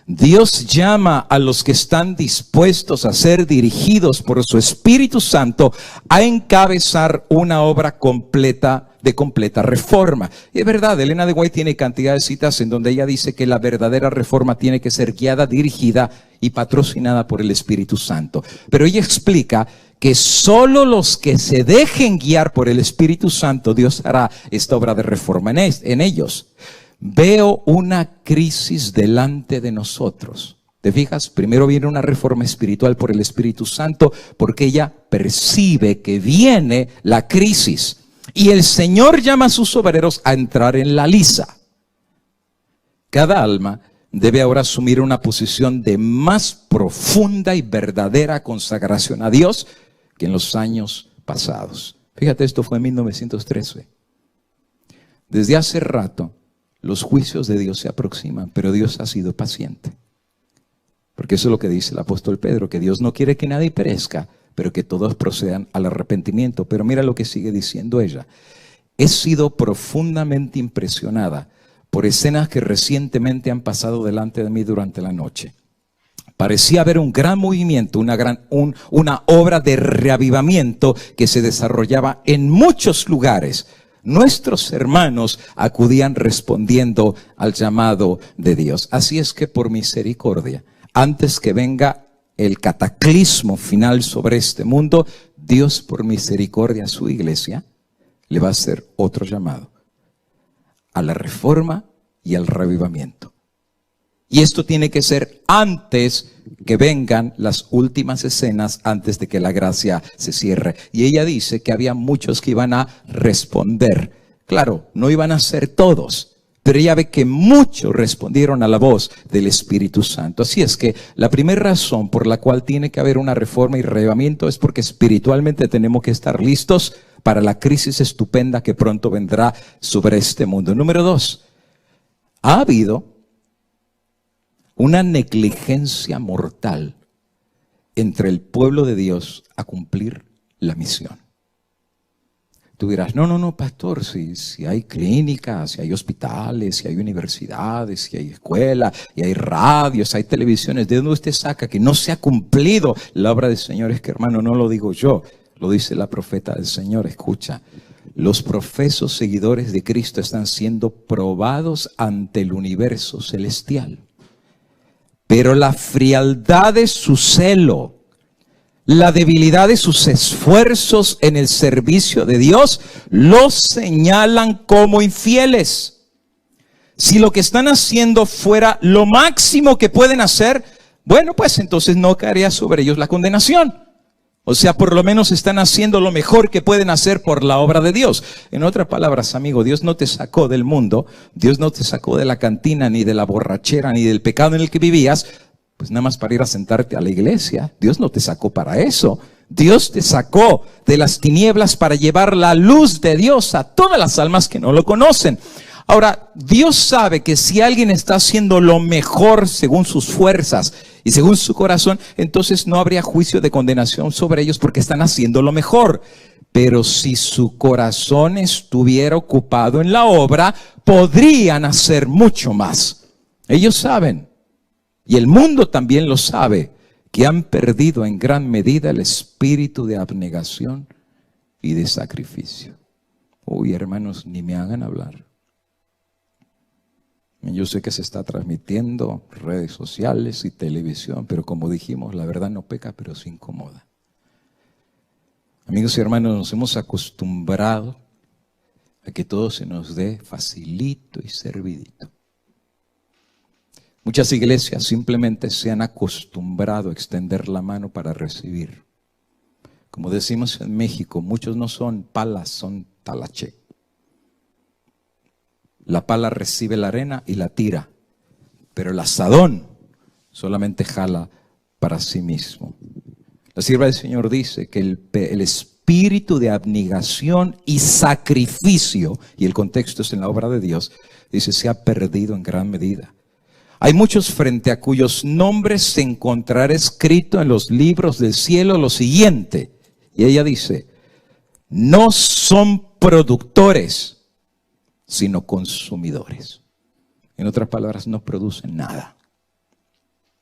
Dios llama a los que están dispuestos a ser dirigidos por su Espíritu Santo a encabezar una obra completa, de completa reforma. Y es verdad, Elena de White tiene cantidad de citas en donde ella dice que la verdadera reforma tiene que ser guiada, dirigida y patrocinada por el Espíritu Santo. Pero ella explica que solo los que se dejen guiar por el Espíritu Santo, Dios hará esta obra de reforma en ellos. Veo una crisis delante de nosotros. ¿Te fijas? Primero viene una reforma espiritual por el Espíritu Santo, porque ella percibe que viene la crisis. Y el Señor llama a sus obreros a entrar en la liza. Cada alma debe ahora asumir una posición de más profunda y verdadera consagración a Dios que en los años pasados. Fíjate, esto fue en 1913. Desde hace rato, los juicios de Dios se aproximan, pero Dios ha sido paciente. Porque eso es lo que dice el apóstol Pedro, que Dios no quiere que nadie perezca, pero que todos procedan al arrepentimiento. Pero mira lo que sigue diciendo ella. He sido profundamente impresionada por escenas que recientemente han pasado delante de mí durante la noche. Parecía haber un gran movimiento, una obra de reavivamiento que se desarrollaba en muchos lugares. Nuestros hermanos acudían respondiendo al llamado de Dios. Así es que por misericordia, antes que venga el cataclismo final sobre este mundo, Dios por misericordia a su iglesia le va a hacer otro llamado a la reforma y al reavivamiento. Y esto tiene que ser antes que vengan las últimas escenas, antes de que la gracia se cierre. Y ella dice que había muchos que iban a responder. Claro, no iban a ser todos, pero ella ve que muchos respondieron a la voz del Espíritu Santo. Así es que la primera razón por la cual tiene que haber una reforma y reavivamiento es porque espiritualmente tenemos que estar listos para la crisis estupenda que pronto vendrá sobre este mundo. Número 2, ha habido una negligencia mortal entre el pueblo de Dios a cumplir la misión. Tú dirás, no, pastor, si hay clínicas, si hay hospitales, si hay universidades, si hay escuelas, y hay radios, hay televisiones, ¿de dónde usted saca que no se ha cumplido la obra del Señor? Es que, hermano, no lo digo yo, lo dice la profeta del Señor. Escucha, los profesos seguidores de Cristo están siendo probados ante el universo celestial. Pero la frialdad de su celo, la debilidad de sus esfuerzos en el servicio de Dios, los señalan como infieles. Si lo que están haciendo fuera lo máximo que pueden hacer, bueno, pues entonces no caería sobre ellos la condenación. O sea, por lo menos están haciendo lo mejor que pueden hacer por la obra de Dios. En otras palabras, amigo, Dios no te sacó del mundo, Dios no te sacó de la cantina, ni de la borrachera, ni del pecado en el que vivías, pues nada más para ir a sentarte a la iglesia. Dios no te sacó para eso. Dios te sacó de las tinieblas para llevar la luz de Dios a todas las almas que no lo conocen. Ahora, Dios sabe que si alguien está haciendo lo mejor según sus fuerzas y según su corazón, entonces no habría juicio de condenación sobre ellos porque están haciendo lo mejor. Pero si su corazón estuviera ocupado en la obra, podrían hacer mucho más. Ellos saben, y el mundo también lo sabe, que han perdido en gran medida el espíritu de abnegación y de sacrificio. Uy, hermanos, ni me hagan hablar. Yo sé que se está transmitiendo redes sociales y televisión, pero como dijimos, la verdad no peca, pero se incomoda. Amigos y hermanos, nos hemos acostumbrado a que todo se nos dé facilito y servidito. Muchas iglesias simplemente se han acostumbrado a extender la mano para recibir. Como decimos en México, muchos no son palas, son talache. La pala recibe la arena y la tira, pero el asadón solamente jala para sí mismo. La sierva del Señor dice que el espíritu de abnegación y sacrificio, y el contexto es en la obra de Dios, dice, se ha perdido en gran medida. Hay muchos frente a cuyos nombres se encontrará escrito en los libros del cielo lo siguiente. Y ella dice, no son productores, sino consumidores. En otras palabras, no producen nada.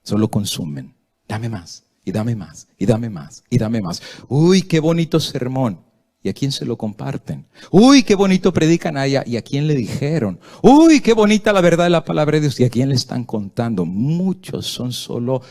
Solo consumen. Dame más, y dame más, y dame más, y dame más. Uy, qué bonito sermón. ¿Y a quién se lo comparten? Uy, qué bonito predican allá. ¿Y a quién le dijeron? Uy, qué bonita la verdad de la palabra de Dios. ¿Y a quién le están contando? Muchos son solo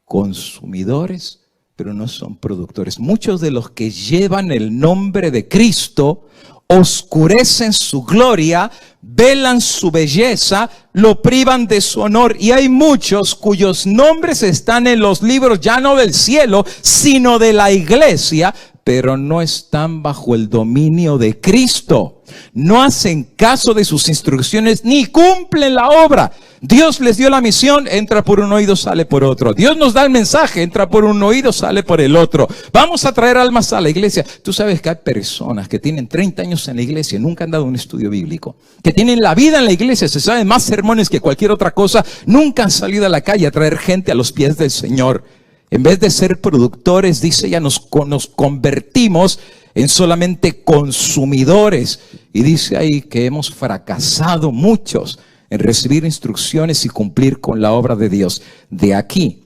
consumidores, pero no son productores. Muchos de los que llevan el nombre de Cristo oscurecen su gloria, velan su belleza, lo privan de su honor. Y hay muchos cuyos nombres están en los libros ya no del cielo, sino de la iglesia, pero no están bajo el dominio de Cristo. No hacen caso de sus instrucciones ni cumplen la obra. Dios les dio la misión, entra por un oído, sale por otro. Dios nos da el mensaje, entra por un oído, sale por el otro. Vamos a traer almas a la iglesia. Tú sabes que hay personas que tienen 30 años en la iglesia, nunca han dado un estudio bíblico, que tienen la vida en la iglesia, se saben más sermones que cualquier otra cosa, nunca han salido a la calle a traer gente a los pies del Señor. En vez de ser productores, dice ella, nos convertimos en solamente consumidores. Y dice ahí que hemos fracasado muchos en recibir instrucciones y cumplir con la obra de Dios. De aquí,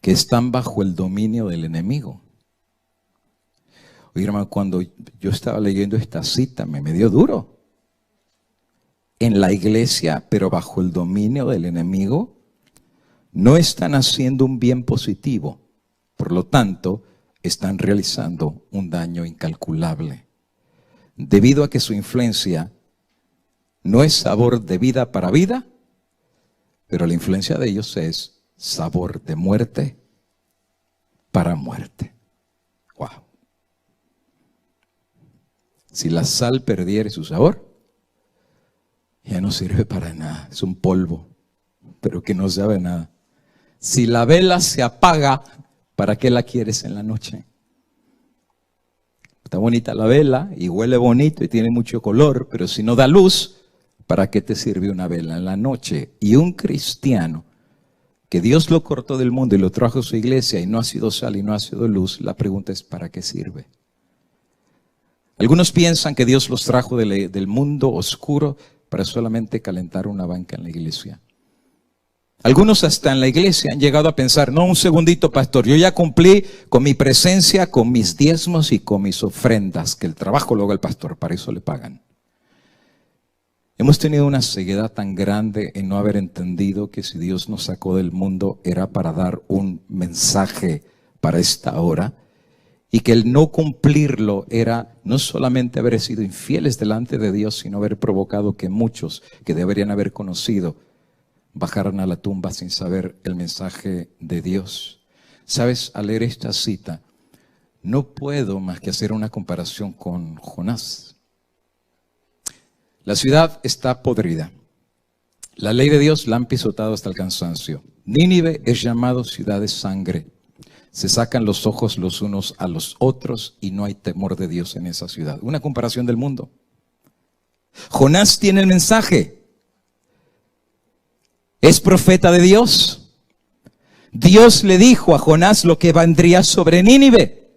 que están bajo el dominio del enemigo. Oye, hermano, cuando yo estaba leyendo esta cita, me dio duro. En la iglesia, pero bajo el dominio del enemigo, no están haciendo un bien positivo, por lo tanto, están realizando un daño incalculable. Debido a que su influencia no es sabor de vida para vida, pero la influencia de ellos es sabor de muerte para muerte. Wow. Si la sal perdiere su sabor, ya no sirve para nada, es un polvo, pero que no sabe nada. Si la vela se apaga, ¿para qué la quieres en la noche? Está bonita la vela y huele bonito y tiene mucho color, pero si no da luz, ¿para qué te sirve una vela en la noche? Y un cristiano que Dios lo cortó del mundo y lo trajo a su iglesia y no ha sido sal y no ha sido luz, la pregunta es ¿para qué sirve? Algunos piensan que Dios los trajo del mundo oscuro para solamente calentar una banca en la iglesia. Algunos hasta en la iglesia han llegado a pensar, no, un segundito, pastor, yo ya cumplí con mi presencia, con mis diezmos y con mis ofrendas, que el trabajo lo haga el pastor, para eso le pagan. Hemos tenido una ceguedad tan grande en no haber entendido que si Dios nos sacó del mundo era para dar un mensaje para esta hora, y que el no cumplirlo era no solamente haber sido infieles delante de Dios, sino haber provocado que muchos que deberían haber conocido bajaran a la tumba sin saber el mensaje de Dios. Sabes, al leer esta cita, no puedo más que hacer una comparación con Jonás. La ciudad está podrida. La ley de Dios la han pisotado hasta el cansancio. Nínive es llamado ciudad de sangre. Se sacan los ojos los unos a los otros y no hay temor de Dios en esa ciudad. Una comparación del mundo. Jonás tiene el mensaje. Es profeta de Dios. Dios le dijo a Jonás lo que vendría sobre Nínive.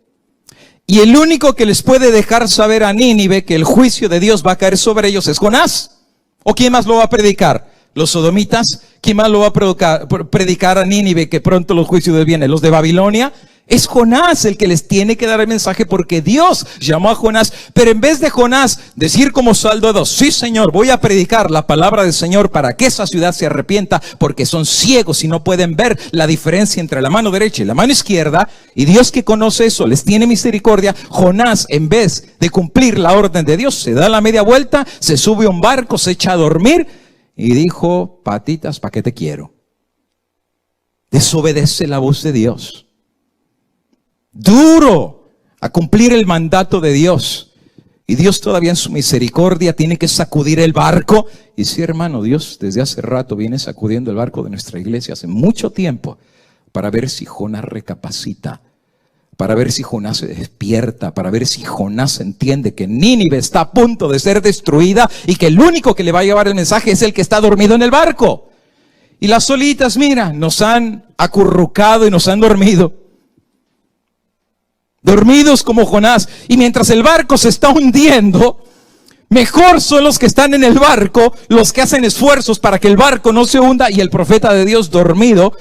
Y el único que les puede dejar saber a Nínive que el juicio de Dios va a caer sobre ellos es Jonás. ¿O quién más lo va a predicar? ¿Los sodomitas? ¿Quién más lo va a predicar a Nínive que pronto los juicios de Dios vienen? ¿Los de Babilonia? Es Jonás el que les tiene que dar el mensaje porque Dios llamó a Jonás. Pero en vez de Jonás decir como saldo de dos, sí Señor, voy a predicar la palabra del Señor para que esa ciudad se arrepienta porque son ciegos y no pueden ver la diferencia entre la mano derecha y la mano izquierda. Y Dios que conoce eso les tiene misericordia. Jonás, en vez de cumplir la orden de Dios, se da la media vuelta, se sube a un barco, se echa a dormir y dijo, patitas, ¿para qué te quiero? Desobedece la voz de Dios. Duro a cumplir el mandato de Dios. Y Dios todavía en su misericordia tiene que sacudir el barco. Y sí, hermano, Dios desde hace rato viene sacudiendo el barco de nuestra iglesia hace mucho tiempo para ver si Jonás recapacita, para ver si Jonás se despierta, para ver si Jonás entiende que Nínive está a punto de ser destruida y que el único que le va a llevar el mensaje es el que está dormido en el barco. Y las solitas, mira, nos han acurrucado y nos han dormido. Dormidos como Jonás. Y mientras el barco se está hundiendo, mejor son los que están en el barco, los que hacen esfuerzos para que el barco no se hunda, y el profeta de Dios dormido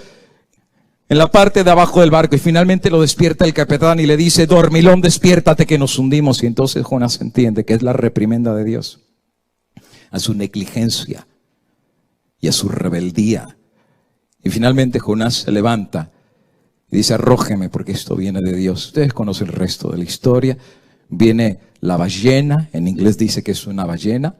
en la parte de abajo del barco. Y finalmente lo despierta el capitán y le dice, dormilón, despiértate que nos hundimos. Y entonces Jonás entiende que es la reprimenda de Dios a su negligencia y a su rebeldía. Y finalmente Jonás se levanta y dice, arrójeme porque esto viene de Dios. Ustedes conocen el resto de la historia. Viene la ballena, en inglés dice que es una ballena.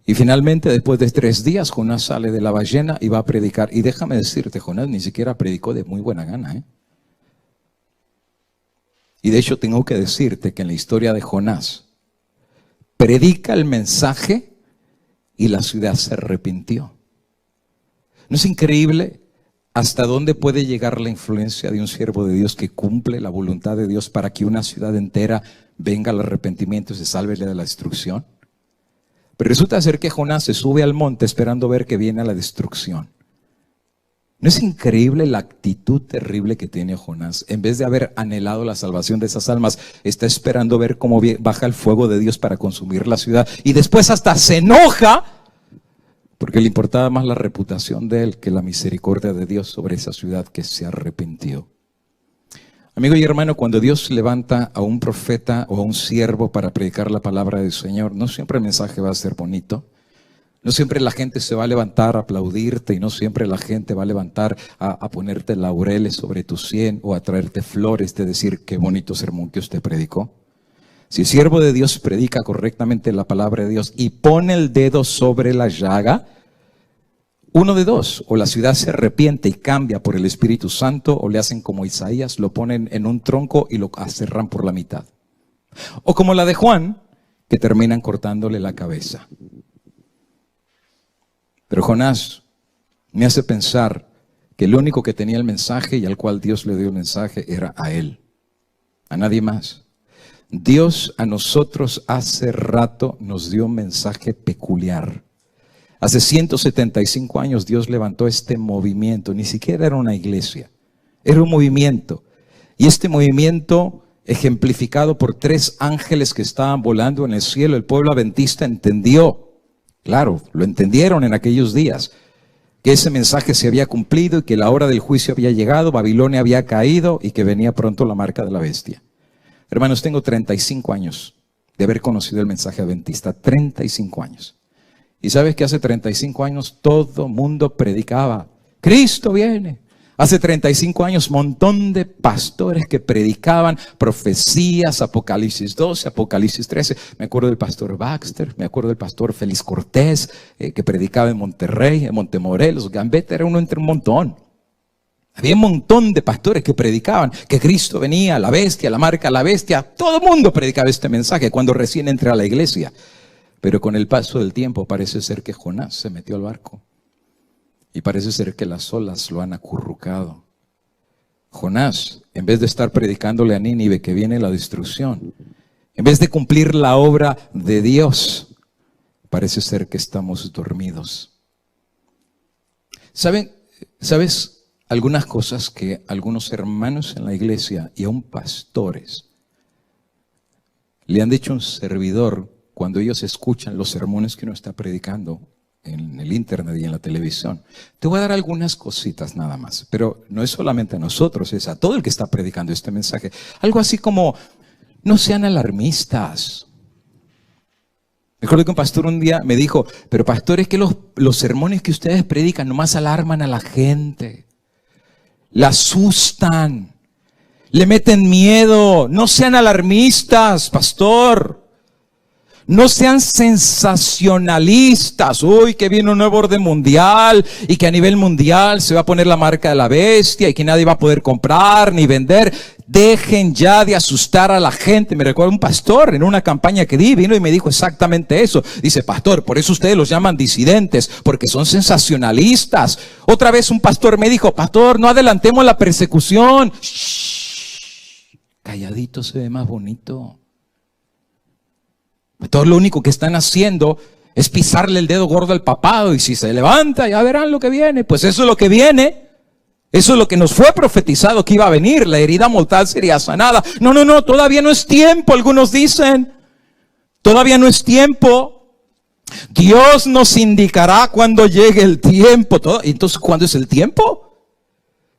Y finalmente, después de 3 días, Jonás sale de la ballena y va a predicar. Y déjame decirte, Jonás ni siquiera predicó de muy buena gana, Y de hecho tengo que decirte que en la historia de Jonás, predica el mensaje y la ciudad se arrepintió. ¿No es increíble hasta dónde puede llegar la influencia de un siervo de Dios que cumple la voluntad de Dios para que una ciudad entera venga al arrepentimiento y se salve de la destrucción? Pero resulta ser que Jonás se sube al monte esperando ver que viene la destrucción. ¿No es increíble la actitud terrible que tiene Jonás? En vez de haber anhelado la salvación de esas almas, está esperando ver cómo baja el fuego de Dios para consumir la ciudad. Y después hasta se enoja porque le importaba más la reputación de él que la misericordia de Dios sobre esa ciudad que se arrepintió. Amigo y hermano, cuando Dios levanta a un profeta o a un siervo para predicar la palabra del Señor, no siempre el mensaje va a ser bonito. No siempre la gente se va a levantar a aplaudirte y no siempre la gente va a levantar a ponerte laureles sobre tu sien o a traerte flores de decir qué bonito sermón que usted predicó. Si el siervo de Dios predica correctamente la palabra de Dios y pone el dedo sobre la llaga, uno de dos: o la ciudad se arrepiente y cambia por el Espíritu Santo, o le hacen como Isaías, lo ponen en un tronco y lo aserran por la mitad. O como la de Juan, que terminan cortándole la cabeza. Pero Jonás me hace pensar que el único que tenía el mensaje y al cual Dios le dio el mensaje era a él, a nadie más. Dios a nosotros hace rato nos dio un mensaje peculiar. Hace 175 años Dios levantó este movimiento, ni siquiera era una iglesia, era un movimiento. Y este movimiento, ejemplificado por 3 ángeles que estaban volando en el cielo, el pueblo adventista entendió, claro, lo entendieron en aquellos días, que ese mensaje se había cumplido y que la hora del juicio había llegado, Babilonia había caído y que venía pronto la marca de la bestia. Hermanos, tengo 35 años de haber conocido el mensaje adventista, 35 años. Y sabes que hace 35 años todo mundo predicaba, Cristo viene. Hace 35 años, montón de pastores que predicaban profecías, Apocalipsis 12, Apocalipsis 13. Me acuerdo del pastor Baxter, me acuerdo del pastor Félix Cortés, que predicaba en Monterrey, en Montemorelos. Gambetta era uno entre un montón. Había un montón de pastores que predicaban que Cristo venía, la bestia, la marca, la bestia. Todo el mundo predicaba este mensaje cuando recién entré a la iglesia. Pero con el paso del tiempo parece ser que Jonás se metió al barco. Y parece ser que las olas lo han acurrucado. Jonás, en vez de estar predicándole a Nínive que viene la destrucción, en vez de cumplir la obra de Dios, parece ser que estamos dormidos. ¿Sabes algunas cosas que algunos hermanos en la iglesia y aún pastores le han dicho a un servidor cuando ellos escuchan los sermones que uno está predicando en el internet y en la televisión. Te voy a dar algunas cositas nada más, pero no es solamente a nosotros, es a todo el que está predicando este mensaje. Algo así como, no sean alarmistas. Recuerdo que un pastor un día me dijo, pero pastor, es que los sermones que ustedes predican nomás alarman a la gente, la asustan, le meten miedo. No sean alarmistas, pastor. No sean sensacionalistas. Uy, que viene un nuevo orden mundial y que a nivel mundial se va a poner la marca de la bestia y que nadie va a poder comprar ni vender. Dejen ya de asustar a la gente. Me recuerdo un pastor en una campaña que di, vino y me dijo exactamente eso. Dice, pastor, por eso ustedes los llaman disidentes, porque son sensacionalistas. Otra vez un pastor me dijo, pastor, no adelantemos la persecución. Shh, calladito se ve más bonito. Todo lo único que están haciendo es pisarle el dedo gordo al papado, y si se levanta ya verán lo que viene. Pues eso es lo que viene. Eso es lo que nos fue profetizado que iba a venir. La herida mortal sería sanada. No, todavía no es tiempo, algunos dicen. Todavía no es tiempo. Dios nos indicará cuando llegue el tiempo. Entonces, ¿cuándo es el tiempo?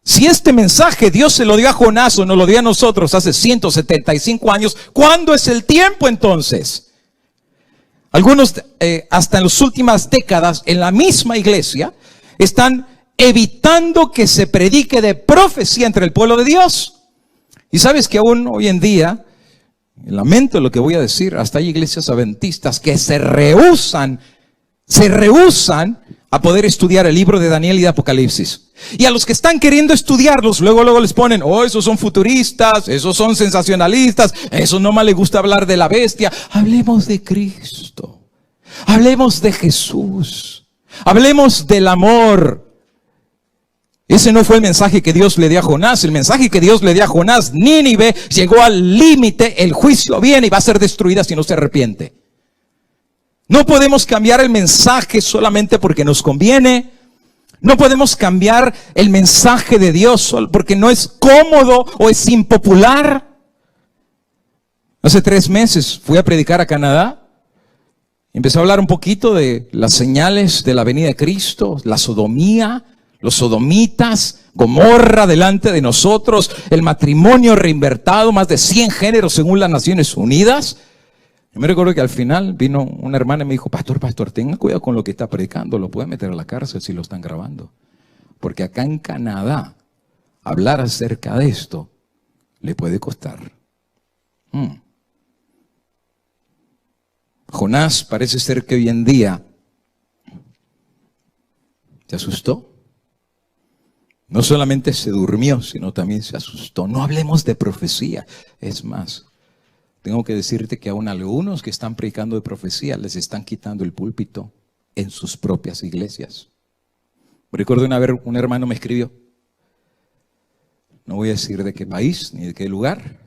Si este mensaje Dios se lo dio a Jonás o nos lo dio a nosotros hace 175 años, ¿cuándo es el tiempo entonces? Algunos, hasta en las últimas décadas, en la misma iglesia, están evitando que se predique de profecía entre el pueblo de Dios. Y sabes que aún hoy en día, lamento lo que voy a decir, hasta hay iglesias adventistas que se rehúsan a poder estudiar el libro de Daniel y de Apocalipsis. Y a los que están queriendo estudiarlos, luego les ponen, oh, esos son futuristas, esos son sensacionalistas, eso no más les gusta hablar de la bestia. Hablemos de Cristo, hablemos de Jesús, hablemos del amor. Ese no fue el mensaje que Dios le dio a Jonás. El mensaje que Dios le dio a Jonás, Nínive llegó al límite, el juicio viene y va a ser destruida si no se arrepiente. No podemos cambiar el mensaje solamente porque nos conviene. No podemos cambiar el mensaje de Dios porque no es cómodo o es impopular. Hace 3 meses fui a predicar a Canadá. Empecé a hablar un poquito de las señales de la venida de Cristo, la sodomía, los sodomitas, Gomorra delante de nosotros, el matrimonio reinvertido, más de 100 géneros según las Naciones Unidas. Yo me recuerdo que al final vino una hermana y me dijo, pastor, tenga cuidado con lo que está predicando, lo puede meter a la cárcel si lo están grabando. Porque acá en Canadá, hablar acerca de esto le puede costar. Jonás parece ser que hoy en día se asustó. No solamente se durmió, sino también se asustó. No hablemos de profecía. Es más, tengo que decirte que aún algunos que están predicando de profecía les están quitando el púlpito en sus propias iglesias. Recuerdo una vez un hermano me escribió, no voy a decir de qué país ni de qué lugar,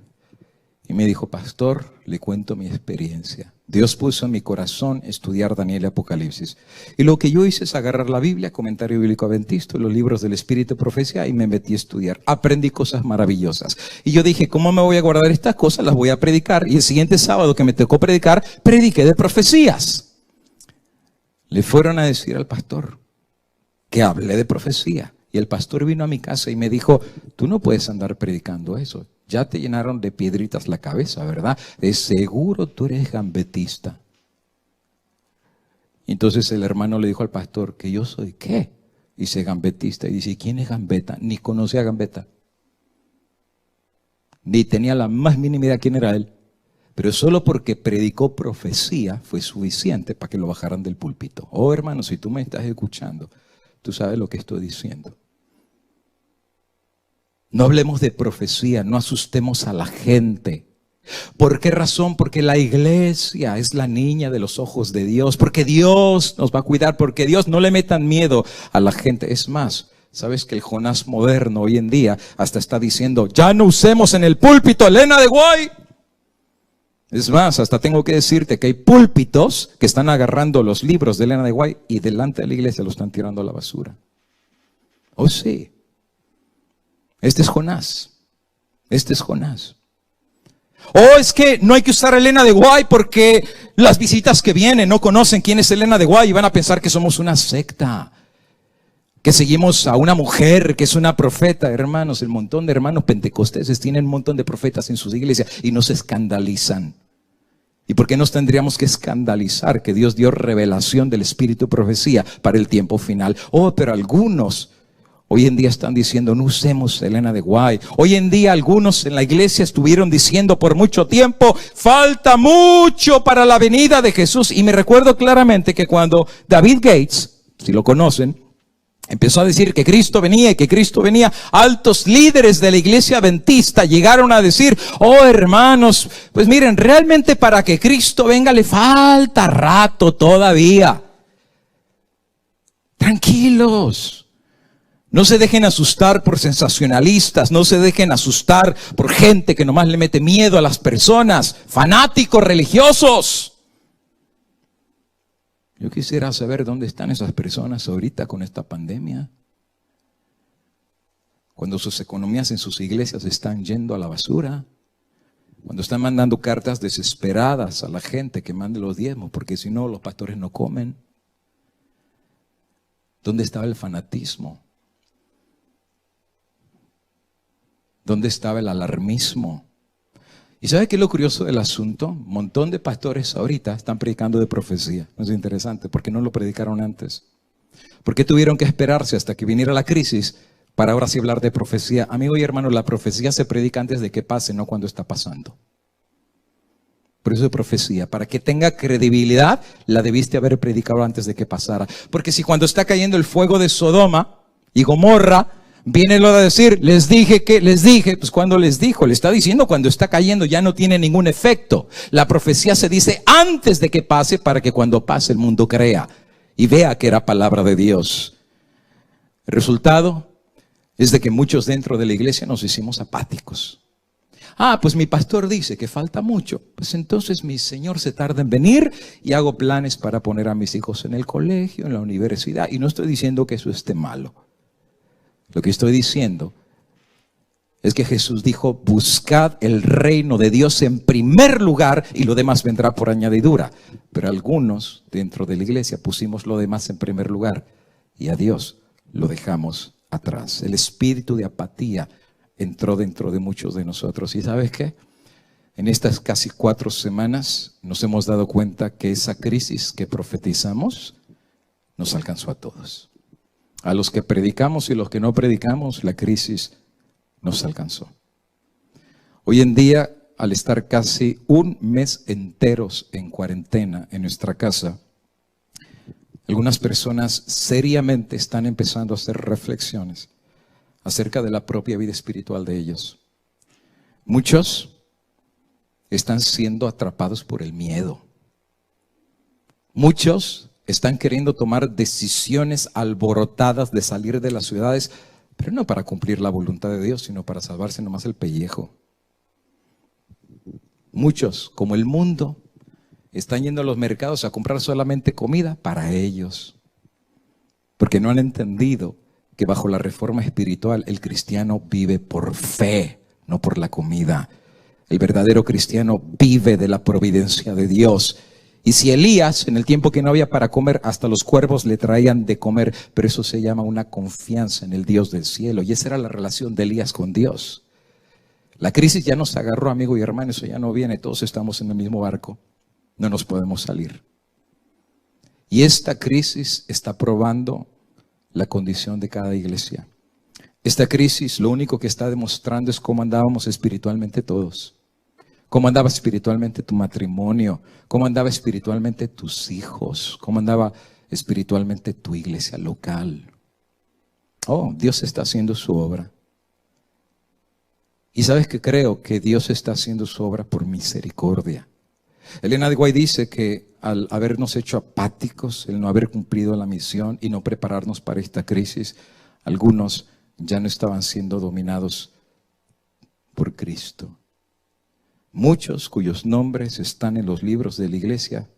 y me dijo, pastor, le cuento mi experiencia. Dios puso en mi corazón estudiar Daniel y Apocalipsis. Y lo que yo hice es agarrar la Biblia, Comentario Bíblico Adventista, los libros del Espíritu de Profecía, y me metí a estudiar. Aprendí cosas maravillosas. Y yo dije, ¿cómo me voy a guardar estas cosas? Las voy a predicar. Y el siguiente sábado que me tocó predicar, prediqué de profecías. Le fueron a decir al pastor que hablé de profecía. Y el pastor vino a mi casa y me dijo, tú no puedes andar predicando eso. Ya te llenaron de piedritas la cabeza, ¿verdad? De seguro tú eres gambetista. Entonces el hermano le dijo al pastor, ¿que yo soy qué? Dice gambetista. Y dice, ¿quién es Gambetta? Ni conocía a Gambetta. Ni tenía la más mínima idea quién era él. Pero solo porque predicó profecía fue suficiente para que lo bajaran del púlpito. Oh, hermano, si tú me estás escuchando, tú sabes lo que estoy diciendo. No hablemos de profecía, no asustemos a la gente. ¿Por qué razón? Porque la iglesia es la niña de los ojos de Dios, porque Dios nos va a cuidar, porque Dios no le metan miedo a la gente. Es más, sabes que el Jonás moderno hoy en día hasta está diciendo, ya no usemos en el púlpito Elena de White. Es más, hasta tengo que decirte que hay púlpitos que están agarrando los libros de Elena de White y delante de la iglesia los están tirando a la basura. Oh sí. Este es Jonás. Este es Jonás. O es que no hay que usar Elena de White porque las visitas que vienen no conocen quién es Elena de White y van a pensar que somos una secta, que seguimos a una mujer que es una profeta. Hermanos, el montón de hermanos pentecosteses tienen un montón de profetas en sus iglesias y no se escandalizan. ¿Y por qué nos tendríamos que escandalizar que Dios dio revelación del espíritu de profecía para el tiempo final? Oh, pero algunos hoy en día están diciendo, no usemos Elena de White. Hoy en día algunos en la iglesia estuvieron diciendo por mucho tiempo, falta mucho para la venida de Jesús. Y me recuerdo claramente que cuando David Gates, si lo conocen, empezó a decir que Cristo venía y que Cristo venía, altos líderes de la iglesia adventista llegaron a decir, oh hermanos, pues miren, realmente para que Cristo venga le falta rato todavía. Tranquilos. No se dejen asustar por sensacionalistas, no se dejen asustar por gente que nomás le mete miedo a las personas, fanáticos religiosos. Yo quisiera saber dónde están esas personas ahorita con esta pandemia, cuando sus economías en sus iglesias están yendo a la basura, cuando están mandando cartas desesperadas a la gente que mande los diezmos, porque si no los pastores no comen. ¿Dónde estaba el fanatismo? ¿Dónde estaba el alarmismo? ¿Y sabe qué es lo curioso del asunto? Un montón de pastores ahorita están predicando de profecía. No es interesante, ¿por qué no lo predicaron antes? ¿Por qué tuvieron que esperarse hasta que viniera la crisis para ahora sí hablar de profecía? Amigo y hermano, la profecía se predica antes de que pase, no cuando está pasando. Por eso es profecía, para que tenga credibilidad, la debiste haber predicado antes de que pasara. Porque si cuando está cayendo el fuego de Sodoma y Gomorra, viene lo de decir, les dije, pues cuando les dijo, le está diciendo cuando está cayendo, ya no tiene ningún efecto. La profecía se dice antes de que pase para que cuando pase el mundo crea y vea que era palabra de Dios. El resultado es de que muchos dentro de la iglesia nos hicimos apáticos. Pues mi pastor dice que falta mucho. Pues entonces mi Señor se tarda en venir y hago planes para poner a mis hijos en el colegio, en la universidad. Y no estoy diciendo que eso esté malo. Lo que estoy diciendo es que Jesús dijo, buscad el reino de Dios en primer lugar y lo demás vendrá por añadidura. Pero algunos dentro de la iglesia pusimos lo demás en primer lugar y a Dios lo dejamos atrás. El espíritu de apatía entró dentro de muchos de nosotros. ¿Y sabes qué? En estas casi 4 semanas nos hemos dado cuenta que esa crisis que profetizamos nos alcanzó a todos. A los que predicamos y los que no predicamos, la crisis nos alcanzó. Hoy en día, al estar casi un mes enteros en cuarentena en nuestra casa, algunas personas seriamente están empezando a hacer reflexiones acerca de la propia vida espiritual de ellos. Muchos están siendo atrapados por el miedo. Muchos están queriendo tomar decisiones alborotadas de salir de las ciudades, pero no para cumplir la voluntad de Dios, sino para salvarse nomás el pellejo. Muchos, como el mundo, están yendo a los mercados a comprar solamente comida para ellos, porque no han entendido que bajo la reforma espiritual el cristiano vive por fe, no por la comida. El verdadero cristiano vive de la providencia de Dios. Y si Elías, en el tiempo que no había para comer, hasta los cuervos le traían de comer, pero eso se llama una confianza en el Dios del cielo. Y esa era la relación de Elías con Dios. La crisis ya nos agarró, amigo y hermano, eso ya no viene, todos estamos en el mismo barco, no nos podemos salir. Y esta crisis está probando la condición de cada iglesia. Esta crisis lo único que está demostrando es cómo andábamos espiritualmente todos. Cómo andaba espiritualmente tu matrimonio, cómo andaba espiritualmente tus hijos, cómo andaba espiritualmente tu iglesia local. Oh, Dios está haciendo su obra. Y sabes que creo que Dios está haciendo su obra por misericordia. Elena de White dice que al habernos hecho apáticos, el no haber cumplido la misión y no prepararnos para esta crisis, algunos ya no estaban siendo dominados por Cristo. Muchos cuyos nombres están en los libros de la iglesia,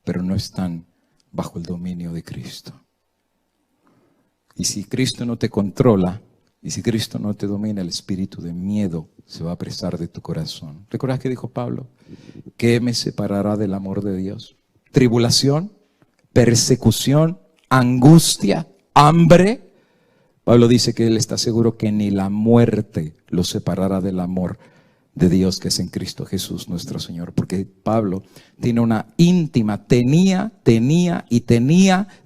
pero no están bajo el dominio de Cristo. Y si Cristo no te controla, Y si Cristo no te domina, el espíritu de miedo se va a apresar de tu corazón. ¿Recuerdas que dijo Pablo? ¿Qué me separará del amor de Dios? ¿Tribulación? ¿Persecución? ¿Angustia? ¿Hambre? Pablo dice que él está seguro que ni la muerte lo separará del amor de Dios que es en Cristo Jesús nuestro Señor. Porque Pablo tiene una íntima, tenía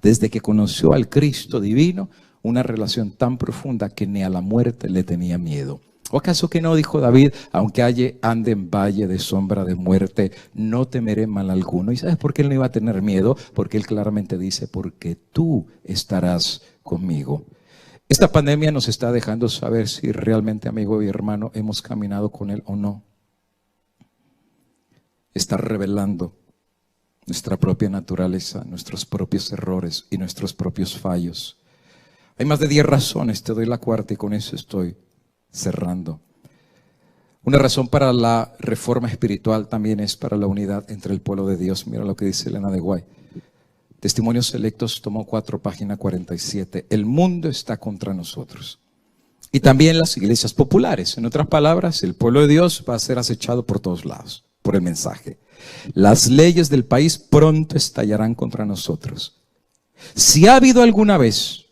desde que conoció al Cristo divino, una relación tan profunda que ni a la muerte le tenía miedo. ¿O acaso que no dijo David? Aunque ande en valle de sombra de muerte, no temeré mal alguno. ¿Y sabes por qué él no iba a tener miedo? Porque él claramente dice, porque tú estarás conmigo. Esta pandemia nos está dejando saber si realmente, amigo y hermano, hemos caminado con Él o no. Está revelando nuestra propia naturaleza, nuestros propios errores y nuestros propios fallos. Hay más de 10 razones, te doy la cuarta y con eso estoy cerrando. Una razón para la reforma espiritual también es para la unidad entre el pueblo de Dios. Mira lo que dice Elena de Guay. Testimonios Selectos, tomó 4, página 47. El mundo está contra nosotros. Y también las iglesias populares. En otras palabras, el pueblo de Dios va a ser acechado por todos lados, por el mensaje. Las leyes del país pronto estallarán contra nosotros. Si ha habido alguna vez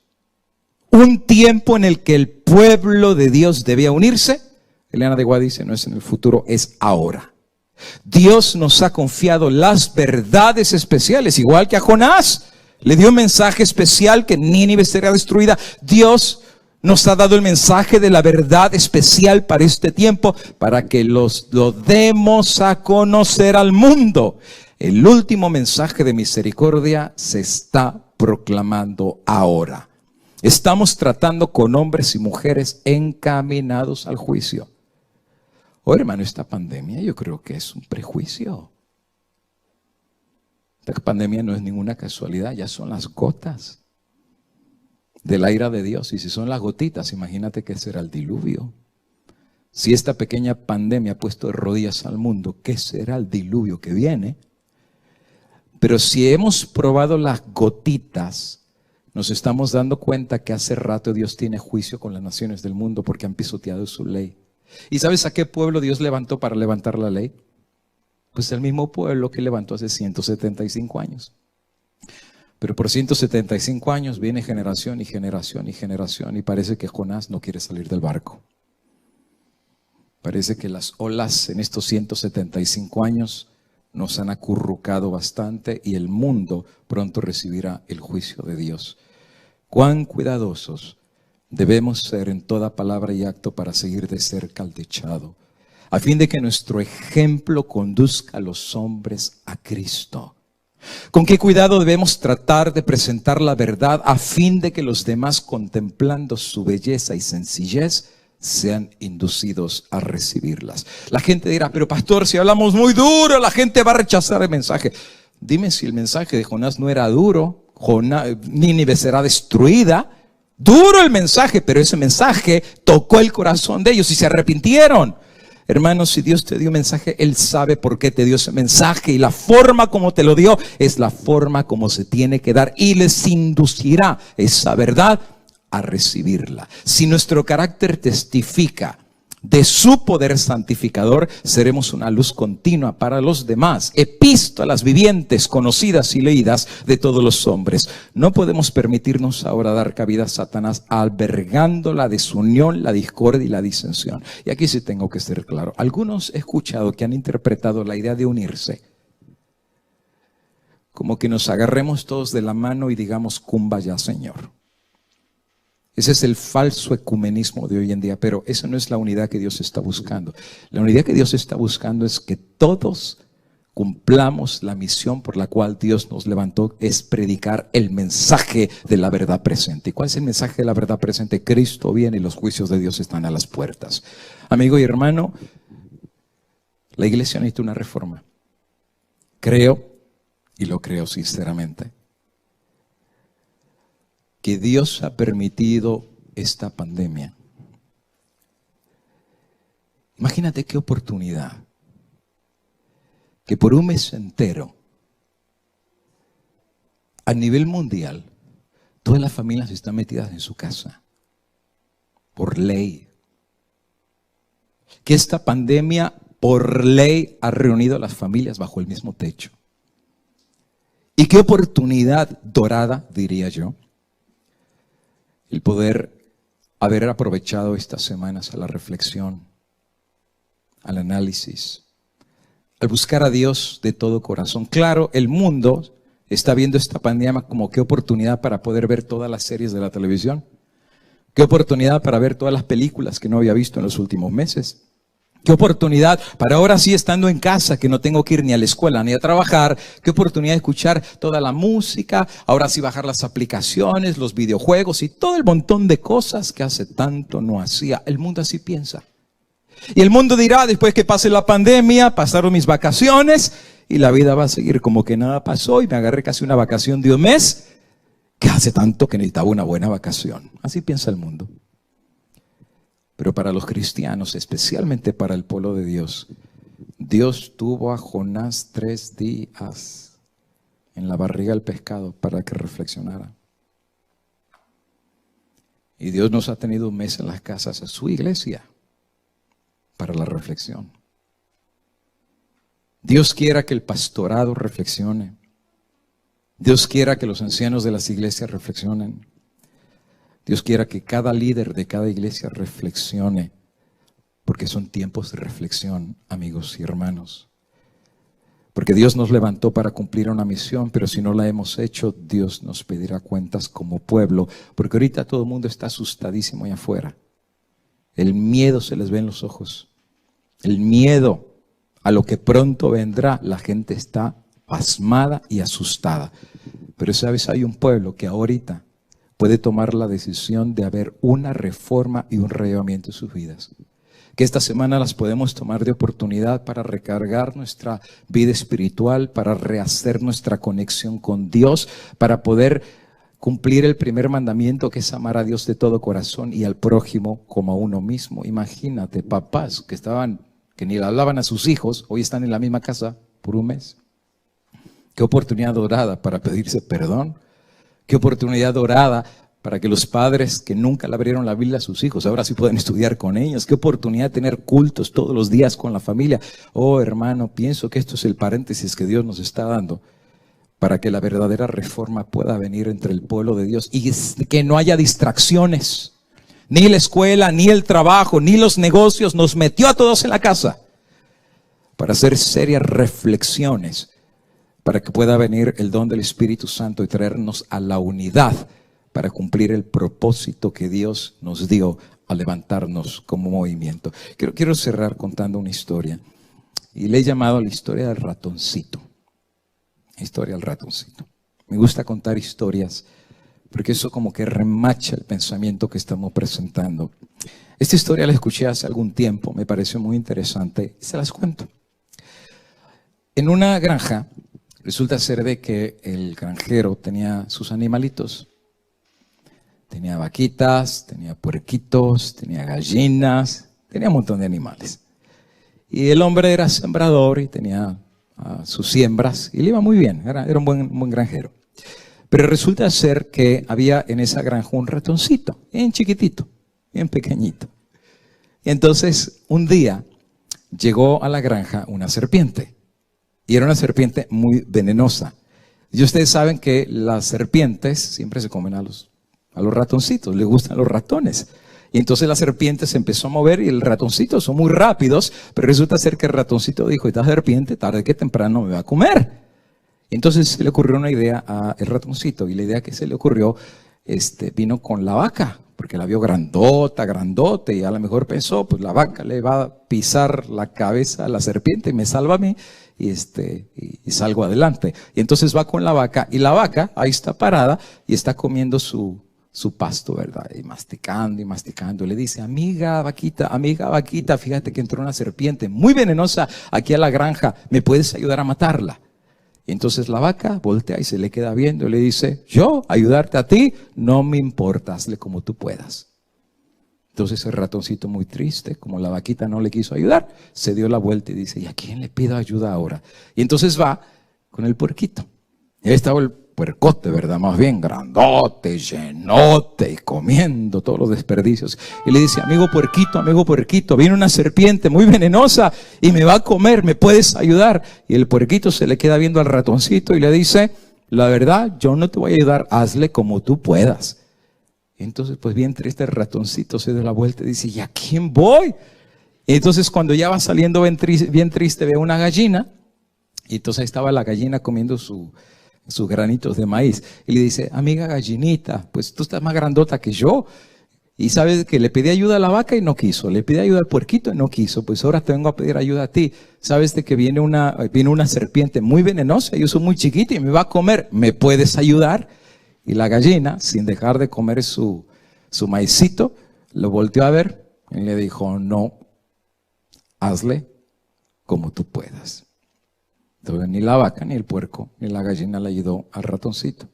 un tiempo en el que el pueblo de Dios debía unirse, Elena de Guay dice, no es en el futuro, es ahora. Dios nos ha confiado las verdades especiales, igual que a Jonás. Le dio un mensaje especial que Nínive será destruida. Dios nos ha dado el mensaje de la verdad especial para este tiempo, para que lo demos a conocer al mundo. El último mensaje de misericordia se está proclamando ahora. Estamos tratando con hombres y mujeres encaminados al juicio. Oh, hermano, esta pandemia yo creo que es un prejuicio. Esta pandemia no es ninguna casualidad, ya son las gotas de la ira de Dios. Y si son las gotitas, imagínate qué será el diluvio. Si esta pequeña pandemia ha puesto de rodillas al mundo, ¿qué será el diluvio que viene? Pero si hemos probado las gotitas, nos estamos dando cuenta que hace rato Dios tiene juicio con las naciones del mundo porque han pisoteado su ley. ¿Y sabes a qué pueblo Dios levantó para levantar la ley? Pues el mismo pueblo que levantó hace 175 años. Pero por 175 años viene generación y generación y generación y parece que Jonás no quiere salir del barco. Parece que las olas en estos 175 años nos han acurrucado bastante y el mundo pronto recibirá el juicio de Dios. Cuán cuidadosos debemos ser en toda palabra y acto para seguir de cerca al dechado, a fin de que nuestro ejemplo conduzca a los hombres a Cristo. ¿Con qué cuidado debemos tratar de presentar la verdad a fin de que los demás, contemplando su belleza y sencillez, sean inducidos a recibirlas? La gente dirá, pero pastor, si hablamos muy duro, la gente va a rechazar el mensaje. Dime si el mensaje de Jonás no era duro. Nínive será destruida. Duro el mensaje, pero ese mensaje tocó el corazón de ellos y se arrepintieron. Hermanos, si Dios te dio un mensaje, Él sabe por qué te dio ese mensaje y la forma como te lo dio es la forma como se tiene que dar y les inducirá esa verdad a recibirla. Si nuestro carácter testifica de su poder santificador, seremos una luz continua para los demás, epístolas vivientes, conocidas y leídas de todos los hombres. No podemos permitirnos ahora dar cabida a Satanás, albergando la desunión, la discordia y la disensión. Y aquí sí tengo que ser claro. Algunos he escuchado que han interpretado la idea de unirse como que nos agarremos todos de la mano y digamos, Kumbaya, Señor. Ese es el falso ecumenismo de hoy en día, pero esa no es la unidad que Dios está buscando. La unidad que Dios está buscando es que todos cumplamos la misión por la cual Dios nos levantó, es predicar el mensaje de la verdad presente. ¿Y cuál es el mensaje de la verdad presente? Cristo viene y los juicios de Dios están a las puertas. Amigo y hermano, la iglesia necesita una reforma. Creo, y lo creo sinceramente, que Dios ha permitido esta pandemia. Imagínate qué oportunidad que por un mes entero, a nivel mundial, todas las familias están metidas en su casa. por ley. Que esta pandemia por ley ha reunido a las familias bajo el mismo techo. Y qué oportunidad dorada, diría yo, el poder haber aprovechado estas semanas a la reflexión, al análisis, al buscar a Dios de todo corazón. Claro, el mundo está viendo esta pandemia como qué oportunidad para poder ver todas las series de la televisión. Qué oportunidad para ver todas las películas que no había visto en los últimos meses. Qué oportunidad para ahora sí, estando en casa, que no tengo que ir ni a la escuela ni a trabajar. Qué oportunidad de escuchar toda la música. Ahora sí bajar las aplicaciones, los videojuegos y todo el montón de cosas que hace tanto no hacía. El mundo así piensa. Y el mundo dirá, después que pase la pandemia, pasaron mis vacaciones y la vida va a seguir como que nada pasó. Y me agarré casi una vacación de un mes, que hace tanto que necesitaba una buena vacación. Así piensa el mundo. Pero para los cristianos, especialmente para el pueblo de Dios, Dios tuvo a Jonás 3 días en la barriga del pescado para que reflexionara. Y Dios nos ha tenido un mes en las casas a su iglesia para la reflexión. Dios quiera que el pastorado reflexione. Dios quiera que los ancianos de las iglesias reflexionen. Dios quiera que cada líder de cada iglesia reflexione, porque son tiempos de reflexión, amigos y hermanos. Porque Dios nos levantó para cumplir una misión, pero si no la hemos hecho, Dios nos pedirá cuentas como pueblo, porque ahorita todo el mundo está asustadísimo allá afuera. El miedo se les ve en los ojos. El miedo a lo que pronto vendrá. La gente está pasmada y asustada. Pero sabes, hay un pueblo que ahorita puede tomar la decisión de haber una reforma y un reavivamiento en sus vidas. Que esta semana las podemos tomar de oportunidad para recargar nuestra vida espiritual, para rehacer nuestra conexión con Dios, para poder cumplir el primer mandamiento, que es amar a Dios de todo corazón y al prójimo como a uno mismo. Imagínate, papás que ni le hablaban a sus hijos, hoy están en la misma casa por un mes. Qué oportunidad dorada para pedirse perdón. Qué oportunidad dorada para que los padres que nunca le abrieron la Biblia a sus hijos, ahora sí pueden estudiar con ellos. Qué oportunidad de tener cultos todos los días con la familia. Oh, hermano, pienso que esto es el paréntesis que Dios nos está dando para que la verdadera reforma pueda venir entre el pueblo de Dios y que no haya distracciones. Ni la escuela, ni el trabajo, ni los negocios nos metió a todos en la casa para hacer serias reflexiones, para que pueda venir el don del Espíritu Santo y traernos a la unidad para cumplir el propósito que Dios nos dio a levantarnos como movimiento. Quiero cerrar contando una historia, y le he llamado la historia del ratoncito. Historia del ratoncito. Me gusta contar historias porque eso como que remacha el pensamiento que estamos presentando. Esta historia la escuché hace algún tiempo, me pareció muy interesante y se las cuento. En una granja, resulta ser de que el granjero tenía sus animalitos. Tenía vaquitas, tenía puerquitos, tenía gallinas, tenía un montón de animales. Y el hombre era sembrador y tenía sus siembras y le iba muy bien, era un buen granjero. Pero resulta ser que había en esa granja un ratoncito, bien chiquitito, bien pequeñito. Y entonces un día llegó a la granja una serpiente. Y era una serpiente muy venenosa. Y ustedes saben que las serpientes siempre se comen a los ratoncitos, les gustan los ratones. Y entonces la serpiente se empezó a mover y el ratoncito son muy rápidos, pero resulta ser que el ratoncito dijo, esta serpiente tarde que temprano me va a comer. Y entonces se le ocurrió una idea al ratoncito, y la idea que se le ocurrió vino con la vaca, porque la vio grandote, y a lo mejor pensó, pues la vaca le va a pisar la cabeza a la serpiente y me salva a mí, y salgo adelante. Y entonces va con la vaca, y la vaca ahí está parada y está comiendo su pasto, ¿verdad? Y masticando. Le dice, amiga vaquita, fíjate que entró una serpiente muy venenosa aquí a la granja, ¿me puedes ayudar a matarla? Y entonces la vaca voltea y se le queda viendo y le dice, yo ayudarte a ti, no me importa, hazle como tú puedas. Entonces el ratoncito, muy triste, como la vaquita no le quiso ayudar, se dio la vuelta y dice, ¿y a quién le pido ayuda ahora? Y entonces va con el puerquito. Y ahí estaba el puercote, ¿verdad? Más bien grandote, llenote y comiendo todos los desperdicios. Y le dice, amigo puerquito, viene una serpiente muy venenosa y me va a comer, ¿me puedes ayudar? Y el puerquito se le queda viendo al ratoncito y le dice, la verdad, yo no te voy a ayudar, hazle como tú puedas. Y entonces, pues bien triste, el ratoncito se da la vuelta y dice, ¿y a quién voy? Y entonces cuando ya va saliendo bien triste, ve una gallina. Y entonces ahí estaba la gallina comiendo sus granitos de maíz. Y le dice, amiga gallinita, pues tú estás más grandota que yo. Y sabes que le pedí ayuda a la vaca y no quiso. Le pedí ayuda al puerquito y no quiso. Pues ahora te vengo a pedir ayuda a ti. Sabes de que viene una serpiente muy venenosa. Yo soy muy chiquita y me va a comer. ¿Me puedes ayudar? Y la gallina, sin dejar de comer su maicito, lo volteó a ver y le dijo, no, hazle como tú puedas. Entonces ni la vaca, ni el puerco, ni la gallina le ayudó al ratoncito.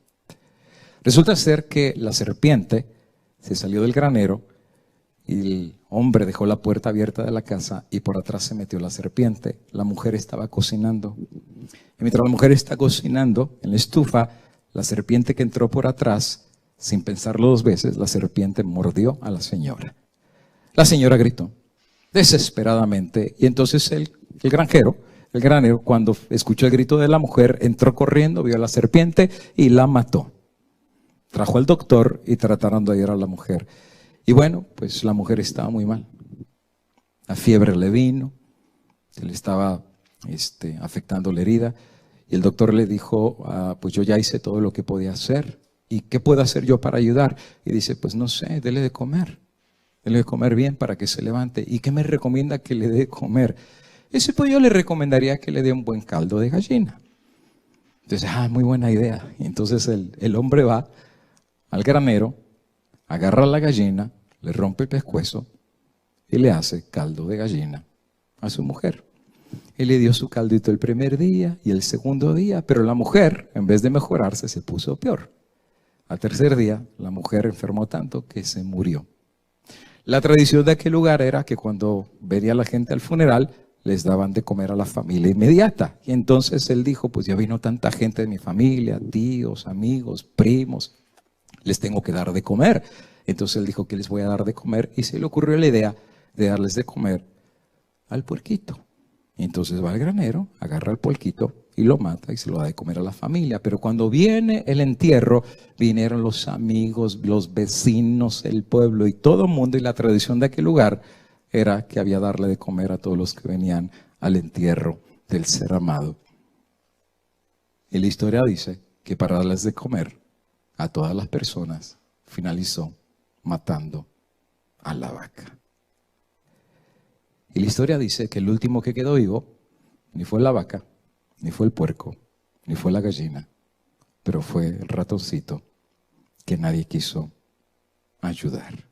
Resulta ser que la serpiente se salió del granero y el hombre dejó la puerta abierta de la casa y por atrás se metió la serpiente. La mujer estaba cocinando. Y mientras la mujer está cocinando en la estufa, la serpiente que entró por atrás, sin pensarlo dos veces, la serpiente mordió a la señora. La señora gritó desesperadamente y entonces el granero, cuando escuchó el grito de la mujer, entró corriendo, vio a la serpiente y la mató. Trajo al doctor y trataron de ayudar a la mujer. Y bueno, pues la mujer estaba muy mal. La fiebre le vino, se le estaba afectando la herida. Y el doctor le dijo, pues yo ya hice todo lo que podía hacer. ¿Y qué puedo hacer yo para ayudar? Y dice, pues no sé, dele de comer. Dele de comer bien para que se levante. ¿Y qué me recomienda que le dé de comer? Ese pues yo le recomendaría que le dé un buen caldo de gallina. Entonces, muy buena idea. Y entonces el hombre va al granero, agarra a la gallina, le rompe el pescuezo y le hace caldo de gallina a su mujer. Él le dio su caldito el primer día y el segundo día, pero la mujer, en vez de mejorarse, se puso peor. Al tercer día, la mujer enfermó tanto que se murió. La tradición de aquel lugar era que cuando venía la gente al funeral, les daban de comer a la familia inmediata. Y entonces él dijo, pues ya vino tanta gente de mi familia, tíos, amigos, primos, les tengo que dar de comer. Entonces él dijo que les voy a dar de comer y se le ocurrió la idea de darles de comer al puerquito. Y entonces va al granero, agarra al puerquito y lo mata y se lo da de comer a la familia. Pero cuando viene el entierro, vinieron los amigos, los vecinos, el pueblo y todo el mundo. Y la tradición de aquel lugar era que había darle de comer a todos los que venían al entierro del ser amado. Y la historia dice que para darles de comer a todas las personas, finalizó matando a la vaca. Y la historia dice que el último que quedó vivo ni fue la vaca, ni fue el puerco, ni fue la gallina, pero fue el ratoncito que nadie quiso ayudar.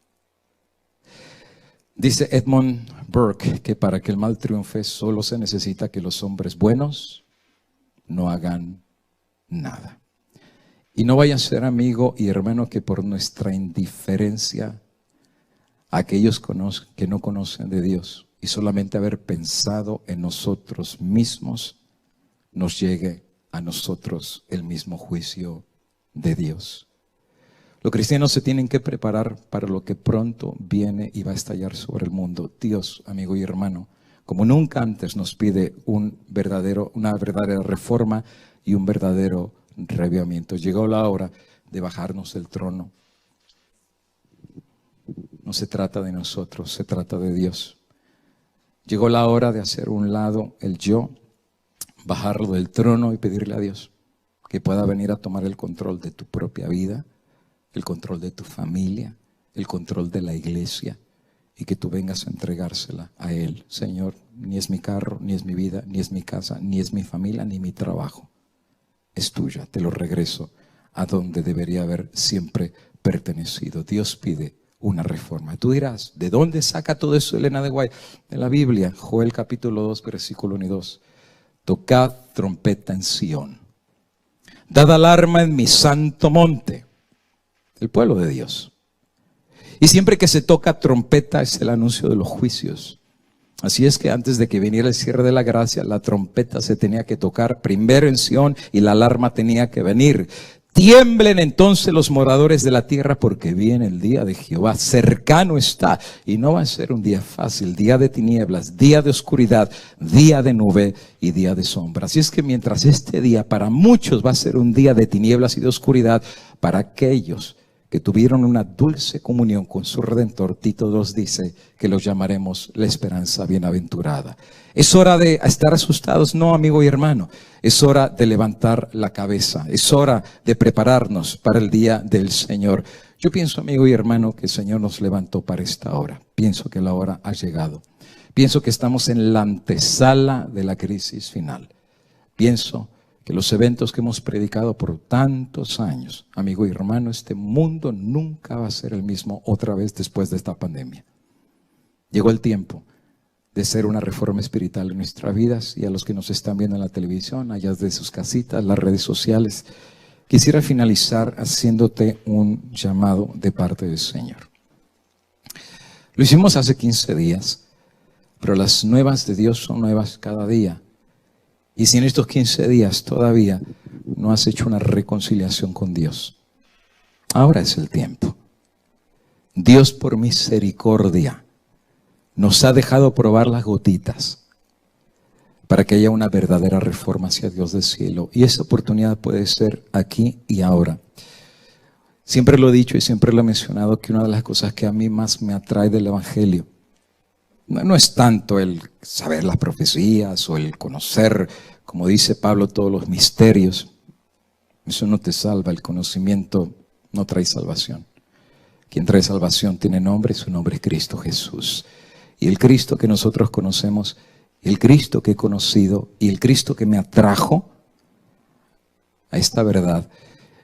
Dice Edmund Burke que para que el mal triunfe solo se necesita que los hombres buenos no hagan nada. Y no vaya a ser, amigo y hermano, que por nuestra indiferencia, aquellos que no conocen de Dios y solamente haber pensado en nosotros mismos, nos llegue a nosotros el mismo juicio de Dios. Los cristianos se tienen que preparar para lo que pronto viene y va a estallar sobre el mundo. Dios, amigo y hermano, como nunca antes nos pide una verdadera reforma y un verdadero reavivamiento. Llegó la hora de bajarnos del trono. No se trata de nosotros, se trata de Dios. Llegó la hora de hacer un lado el yo, bajarlo del trono y pedirle a Dios que pueda venir a tomar el control de tu propia vida, el control de tu familia, el control de la iglesia, y que tú vengas a entregársela a Él. Señor, ni es mi carro, ni es mi vida, ni es mi casa, ni es mi familia, ni mi trabajo. Es tuya, te lo regreso a donde debería haber siempre pertenecido. Dios pide una reforma. Tú dirás, ¿de dónde saca todo eso Elena de White? De la Biblia, Joel capítulo 2, versículo 1 y 2. Tocad trompeta en Sión, dad alarma en mi santo monte. El pueblo de Dios. Y siempre que se toca trompeta es el anuncio de los juicios. Así es que antes de que viniera el cierre de la gracia, la trompeta se tenía que tocar primero en Sión y la alarma tenía que venir. Tiemblen entonces los moradores de la tierra, porque viene el día de Jehová, cercano está. Y no va a ser un día fácil, día de tinieblas, día de oscuridad, día de nube y día de sombra. Así es que mientras este día para muchos va a ser un día de tinieblas y de oscuridad, para aquellos que tuvieron una dulce comunión con su Redentor, Tito 2 dice que los llamaremos la esperanza bienaventurada. Es hora de estar asustados, no, amigo y hermano. Es hora de levantar la cabeza. Es hora de prepararnos para el día del Señor. Yo pienso, amigo y hermano, que el Señor nos levantó para esta hora. Pienso que la hora ha llegado. Pienso que estamos en la antesala de la crisis final. Pienso que los eventos que hemos predicado por tantos años, amigo y hermano, este mundo nunca va a ser el mismo otra vez después de esta pandemia. Llegó el tiempo de ser una reforma espiritual en nuestras vidas, y a los que nos están viendo en la televisión, allá de sus casitas, las redes sociales, quisiera finalizar haciéndote un llamado de parte del Señor. Lo hicimos hace 15 días, pero las nuevas de Dios son nuevas cada día. Y si en estos 15 días todavía no has hecho una reconciliación con Dios, ahora es el tiempo. Dios, por misericordia, nos ha dejado probar las gotitas para que haya una verdadera reforma hacia Dios del cielo. Y esa oportunidad puede ser aquí y ahora. Siempre lo he dicho y siempre lo he mencionado, que una de las cosas que a mí más me atrae del Evangelio no es tanto el saber las profecías o el conocer, como dice Pablo, todos los misterios. Eso no te salva, el conocimiento no trae salvación. Quien trae salvación tiene nombre, su nombre es Cristo Jesús. Y el Cristo que nosotros conocemos, el Cristo que he conocido y el Cristo que me atrajo a esta verdad,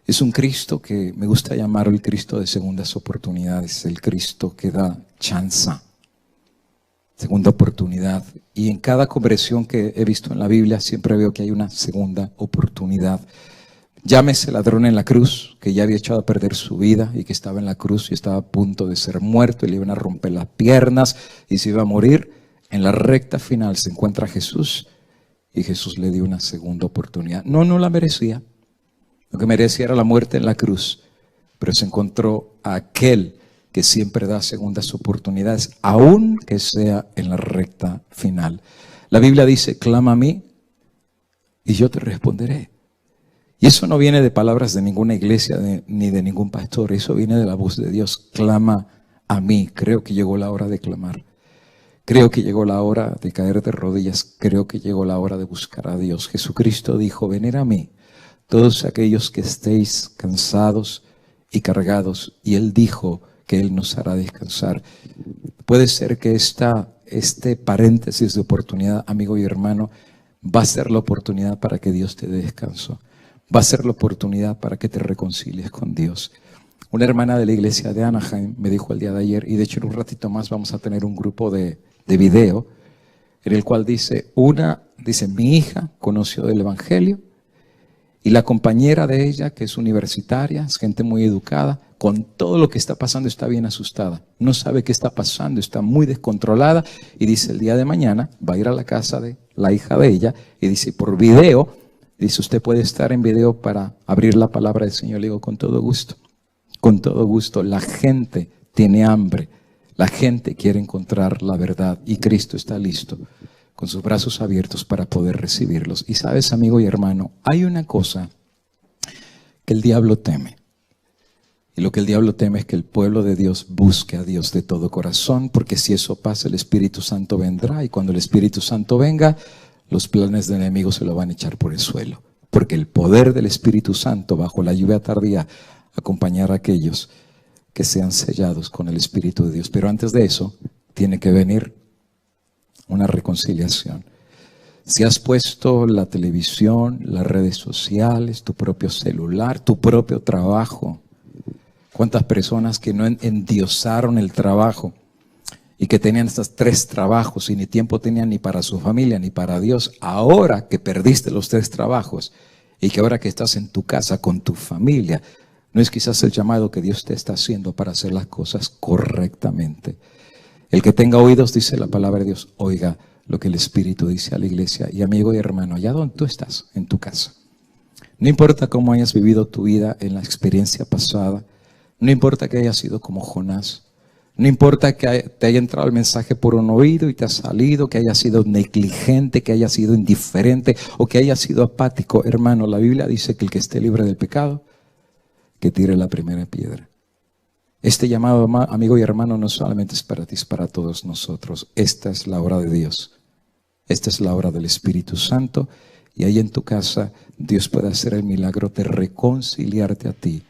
es un Cristo que me gusta llamar el Cristo de segundas oportunidades, el Cristo que da chance, segunda oportunidad. Y en cada conversión que he visto en la Biblia siempre veo que hay una segunda oportunidad. Llámese ladrón en la cruz, que ya había echado a perder su vida y que estaba en la cruz y estaba a punto de ser muerto y le iban a romper las piernas y se iba a morir. En la recta final se encuentra Jesús y Jesús le dio una segunda oportunidad. No la merecía. Lo que merecía era la muerte en la cruz, pero se encontró a aquel que siempre da segundas oportunidades, aun que sea en la recta final. La Biblia dice: clama a mí y yo te responderé. Y eso no viene de palabras de ninguna iglesia ni de ningún pastor. Eso viene de la voz de Dios. Clama a mí. Creo que llegó la hora de clamar. Creo que llegó la hora de caer de rodillas. Creo que llegó la hora de buscar a Dios. Jesucristo dijo: venid a mí, todos aquellos que estéis cansados y cargados. Y Él dijo que Él nos hará descansar. Puede ser que este paréntesis de oportunidad, amigo y hermano, va a ser la oportunidad para que Dios te dé descanso. Va a ser la oportunidad para que te reconcilies con Dios. Una hermana de la iglesia de Anaheim me dijo el día de ayer, y de hecho en un ratito más vamos a tener un grupo de video, en el cual dice, mi hija conoció del Evangelio, y la compañera de ella, que es universitaria, es gente muy educada, con todo lo que está pasando está bien asustada. No sabe qué está pasando, está muy descontrolada, y dice, el día de mañana va a ir a la casa de la hija de ella, y dice, por video, dice, usted puede estar en video para abrir la palabra del Señor. Le digo, con todo gusto, con todo gusto. La gente tiene hambre, la gente quiere encontrar la verdad y Cristo está listo, con sus brazos abiertos para poder recibirlos. Y sabes, amigo y hermano, hay una cosa que el diablo teme. Y lo que el diablo teme es que el pueblo de Dios busque a Dios de todo corazón, porque si eso pasa, el Espíritu Santo vendrá, y cuando el Espíritu Santo venga, los planes del enemigo se lo van a echar por el suelo, porque el poder del Espíritu Santo bajo la lluvia tardía acompañará a aquellos que sean sellados con el Espíritu de Dios. Pero antes de eso tiene que venir una reconciliación. Si has puesto la televisión, las redes sociales, tu propio celular, tu propio trabajo, cuántas personas que no endiosaron el trabajo y que tenían estos 3 trabajos y ni tiempo tenían ni para su familia ni para Dios. Ahora que perdiste los 3 trabajos y que ahora que estás en tu casa con tu familia, no es quizás el llamado que Dios te está haciendo para hacer las cosas correctamente. El que tenga oídos, dice la palabra de Dios, oiga lo que el Espíritu dice a la iglesia. Y amigo y hermano, allá donde tú estás, en tu casa, No importa cómo hayas vivido tu vida en la experiencia pasada, no importa que hayas sido como Jonás, no importa que te haya entrado el mensaje por un oído y te ha salido, que hayas sido negligente, que hayas sido indiferente o que hayas sido apático. Hermano, la Biblia dice que el que esté libre del pecado, que tire la primera piedra. Este llamado, amigo y hermano, no solamente es para ti, es para todos nosotros. Esta es la obra de Dios. Esta es la obra del Espíritu Santo. Y ahí en tu casa Dios puede hacer el milagro de reconciliarte a ti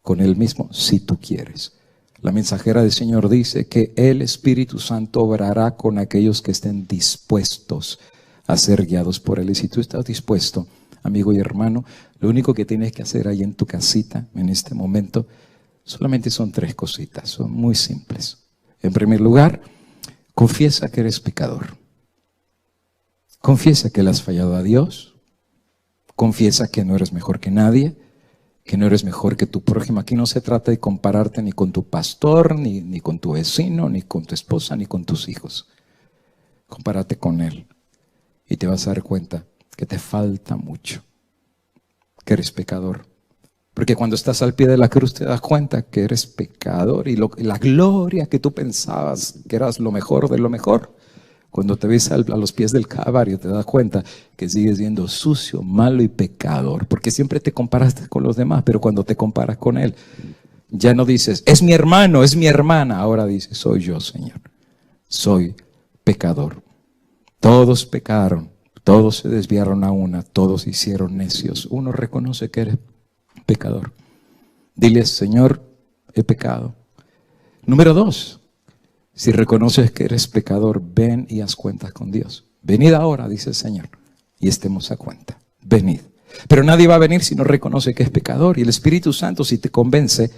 con Él mismo, si tú quieres. La mensajera del Señor dice que el Espíritu Santo obrará con aquellos que estén dispuestos a ser guiados por Él. Y si tú estás dispuesto, amigo y hermano, lo único que tienes que hacer ahí en tu casita, en este momento, solamente son 3 cositas, son muy simples. En primer lugar, confiesa que eres pecador. Confiesa que le has fallado a Dios. Confiesa que no eres mejor que nadie, que no eres mejor que tu prójimo. Aquí no se trata de compararte ni con tu pastor, ni con tu vecino, ni con tu esposa, ni con tus hijos. Compárate con Él y te vas a dar cuenta que te falta mucho, que eres pecador. Porque cuando estás al pie de la cruz te das cuenta que eres pecador y la gloria que tú pensabas que eras lo mejor de lo mejor, cuando te ves a los pies del Calvario te das cuenta que sigues siendo sucio, malo y pecador. Porque siempre te comparaste con los demás, pero cuando te comparas con Él, ya no dices, es mi hermano, es mi hermana. Ahora dices, soy yo, Señor. Soy pecador. Todos pecaron, todos se desviaron a una, todos se hicieron necios. Uno reconoce que eres pecador. Dile, Señor, he pecado. Número 2. Si reconoces que eres pecador, ven y haz cuentas con Dios. Venid ahora, dice el Señor, y estemos a cuenta. Venid. Pero nadie va a venir si no reconoce que es pecador. Y el Espíritu Santo, si te convence